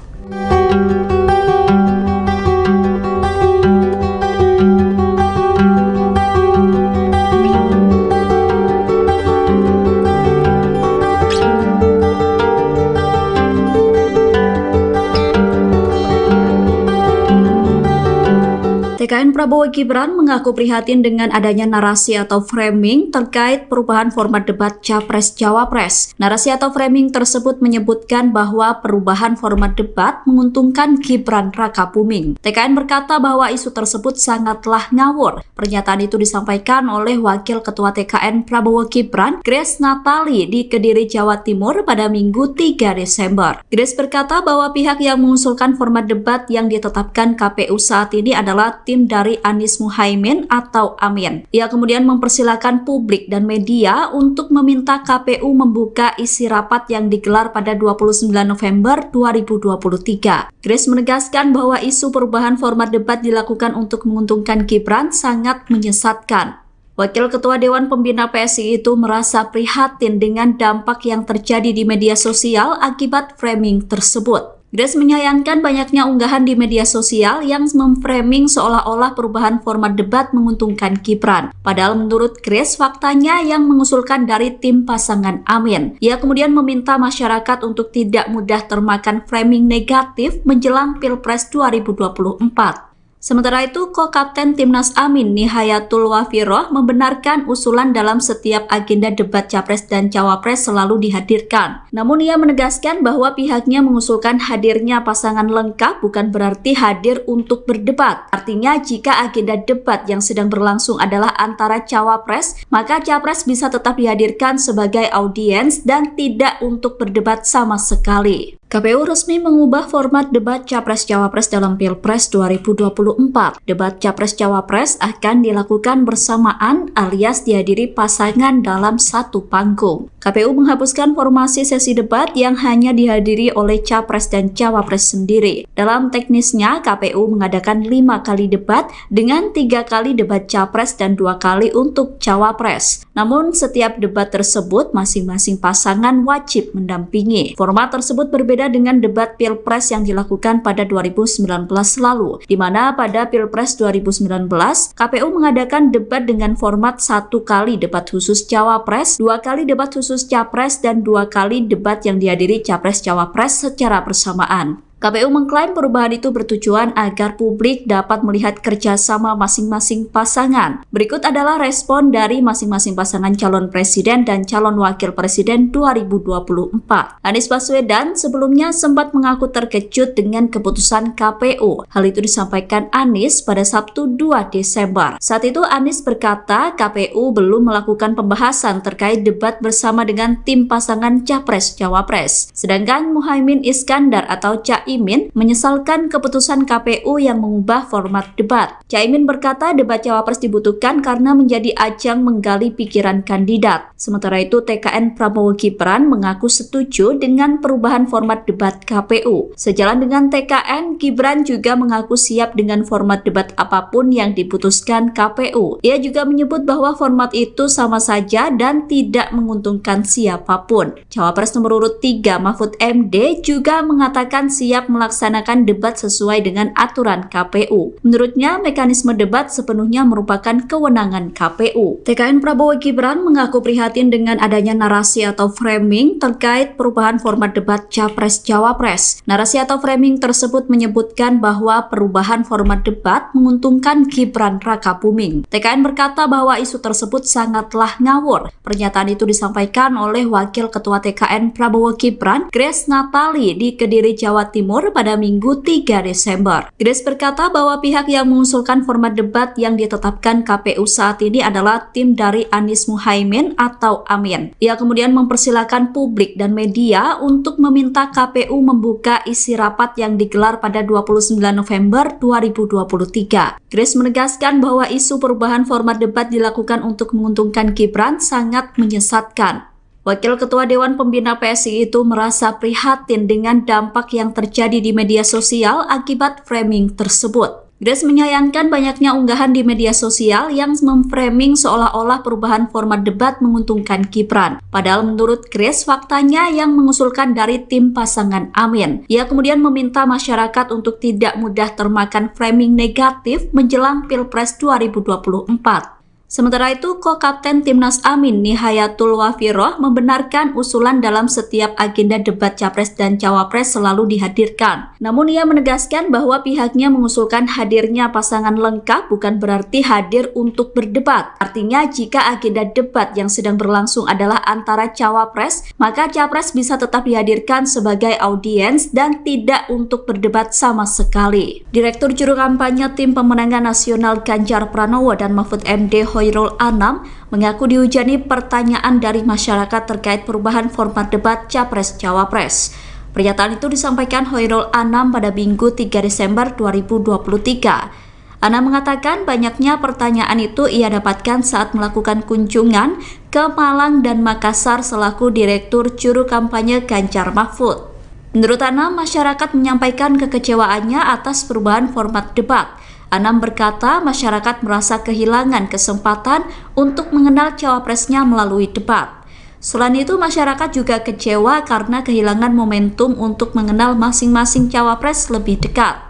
Speaker 1: TKN Prabowo Gibran mengaku prihatin dengan adanya narasi atau framing terkait perubahan format debat Capres-Cawapres. Narasi atau framing tersebut menyebutkan bahwa perubahan format debat menguntungkan Gibran Rakabuming. TKN berkata bahwa isu tersebut sangatlah ngawur. Pernyataan itu disampaikan oleh Wakil Ketua TKN Prabowo Gibran, Grace Natali, di Kediri, Jawa Timur pada Minggu 3 Desember. Grace berkata bahwa pihak yang mengusulkan format debat yang ditetapkan KPU saat ini adalah tim dari Anies Muhaimin atau Amin. Ia kemudian mempersilahkan publik dan media untuk meminta KPU membuka isi rapat yang digelar pada 29 November 2023. Grace menegaskan bahwa isu perubahan format debat dilakukan untuk menguntungkan Gibran sangat menyesatkan. Wakil Ketua Dewan Pembina PSI itu merasa prihatin dengan dampak yang terjadi di media sosial akibat framing tersebut. Grace menyayangkan banyaknya unggahan di media sosial yang memframing seolah-olah perubahan format debat menguntungkan Gibran. Padahal menurut Grace, faktanya yang mengusulkan dari tim pasangan Amin. Ia kemudian meminta masyarakat untuk tidak mudah termakan framing negatif menjelang Pilpres 2024. Sementara itu, Ko-Kapten Timnas Amin Nihayatul Wafiroh membenarkan usulan dalam setiap agenda debat Capres dan Cawapres selalu dihadirkan. Namun ia menegaskan bahwa pihaknya mengusulkan hadirnya pasangan lengkap bukan berarti hadir untuk berdebat. Artinya jika agenda debat yang sedang berlangsung adalah antara Cawapres, maka Capres bisa tetap dihadirkan sebagai audiens dan tidak untuk berdebat sama sekali. KPU resmi mengubah format debat Capres-Cawapres dalam Pilpres 2024. Debat Capres-Cawapres akan dilakukan bersamaan alias dihadiri pasangan dalam satu panggung. KPU menghapuskan formasi sesi debat yang hanya dihadiri oleh Capres dan Cawapres sendiri. Dalam teknisnya, KPU mengadakan 5 kali debat dengan 3 kali debat Capres dan 2 kali untuk Cawapres. Namun setiap debat tersebut masing-masing pasangan wajib mendampingi. Format tersebut berbeda dengan debat Pilpres yang dilakukan pada 2019 lalu, di mana pada Pilpres 2019, KPU mengadakan debat dengan format 1 kali debat khusus Cawapres, 2 kali debat khusus Capres, dan 2 kali debat yang dihadiri Capres-Cawapres secara bersamaan. KPU mengklaim perubahan itu bertujuan agar publik dapat melihat kerjasama masing-masing pasangan. Berikut adalah respon dari masing-masing pasangan calon presiden dan calon wakil presiden 2024. Anies Baswedan sebelumnya sempat mengaku terkejut dengan keputusan KPU. Hal itu disampaikan Anies pada Sabtu 2 Desember. Saat itu Anies berkata KPU belum melakukan pembahasan terkait debat bersama dengan tim pasangan Capres-Cawapres. Sedangkan Muhaimin Iskandar atau Caimin menyesalkan keputusan KPU yang mengubah format debat. Caimin berkata debat Cawapres dibutuhkan karena menjadi ajang menggali pikiran kandidat. Sementara itu TKN Prabowo Gibran mengaku setuju dengan perubahan format debat KPU. Sejalan dengan TKN, Gibran juga mengaku siap dengan format debat apapun yang diputuskan KPU. Ia juga menyebut bahwa format itu sama saja dan tidak menguntungkan siapapun. Cawapres nomor urut 3 Mahfud MD juga mengatakan siap melaksanakan debat sesuai dengan aturan KPU. Menurutnya, mekanisme debat sepenuhnya merupakan kewenangan KPU. TKN Prabowo Gibran mengaku prihatin dengan adanya narasi atau framing terkait perubahan format debat Capres-Cawapres. Narasi atau framing tersebut menyebutkan bahwa perubahan format debat menguntungkan Gibran Rakabuming. TKN berkata bahwa isu tersebut sangatlah ngawur. Pernyataan itu disampaikan oleh Wakil Ketua TKN Prabowo Gibran, Grace Natali, di Kediri, Jawa Timur pada Minggu 3 Desember. Grace berkata bahwa pihak yang mengusulkan format debat yang ditetapkan KPU saat ini adalah tim dari Anies Muhaimin atau Amin. Ia kemudian mempersilahkan publik dan media untuk meminta KPU membuka isi rapat yang digelar pada 29 November 2023. Grace menegaskan bahwa isu perubahan format debat dilakukan untuk menguntungkan Gibran sangat menyesatkan. Wakil Ketua Dewan Pembina PSI itu merasa prihatin dengan dampak yang terjadi di media sosial akibat framing tersebut. Grace menyayangkan banyaknya unggahan di media sosial yang memframing seolah-olah perubahan format debat menguntungkan Gibran. Padahal menurut Grace, faktanya yang mengusulkan dari tim pasangan Amin. Ia kemudian meminta masyarakat untuk tidak mudah termakan framing negatif menjelang Pilpres 2024. Sementara itu, Ko-Kapten Timnas Amin Nihayatul Wafiroh membenarkan usulan dalam setiap agenda debat Capres dan Cawapres selalu dihadirkan. Namun ia menegaskan bahwa pihaknya mengusulkan hadirnya pasangan lengkap bukan berarti hadir untuk berdebat. Artinya jika agenda debat yang sedang berlangsung adalah antara Cawapres, maka Capres bisa tetap dihadirkan sebagai audiens dan tidak untuk berdebat sama sekali. Direktur Juru Kampanye Tim Pemenangan Nasional Ganjar Pranowo dan Mahfud MD Hoirul Anam mengaku dihujani pertanyaan dari masyarakat terkait perubahan format debat Capres-Cawapres. Pernyataan itu disampaikan Hoirul Anam pada Minggu 3 Desember 2023. Anam mengatakan banyaknya pertanyaan itu ia dapatkan saat melakukan kunjungan ke Malang dan Makassar selaku Direktur Juru Kampanye Ganjar Mahfud. Menurut Anam, masyarakat menyampaikan kekecewaannya atas perubahan format debat. Anam berkata masyarakat merasa kehilangan kesempatan untuk mengenal cawapresnya melalui debat. Selain itu, masyarakat juga kecewa karena kehilangan momentum untuk mengenal masing-masing cawapres lebih dekat.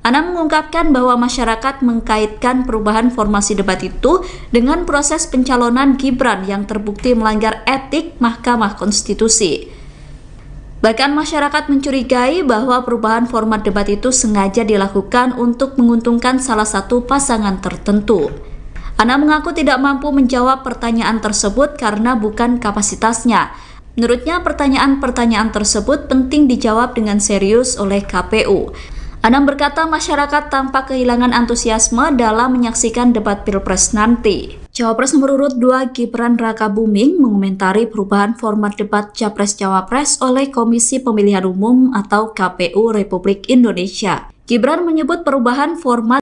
Speaker 1: Anam mengungkapkan bahwa masyarakat mengkaitkan perubahan formasi debat itu dengan proses pencalonan Gibran yang terbukti melanggar etik Mahkamah Konstitusi. Bahkan masyarakat mencurigai bahwa perubahan format debat itu sengaja dilakukan untuk menguntungkan salah satu pasangan tertentu. Anam mengaku tidak mampu menjawab pertanyaan tersebut karena bukan kapasitasnya. Menurutnya pertanyaan-pertanyaan tersebut penting dijawab dengan serius oleh KPU. Anam berkata masyarakat tampak kehilangan antusiasme dalam menyaksikan debat Pilpres nanti. Cawapres nomor urut 2 Gibran Rakabuming mengomentari perubahan format debat Capres-Cawapres oleh Komisi Pemilihan Umum atau KPU Republik Indonesia. Gibran menyebut perubahan format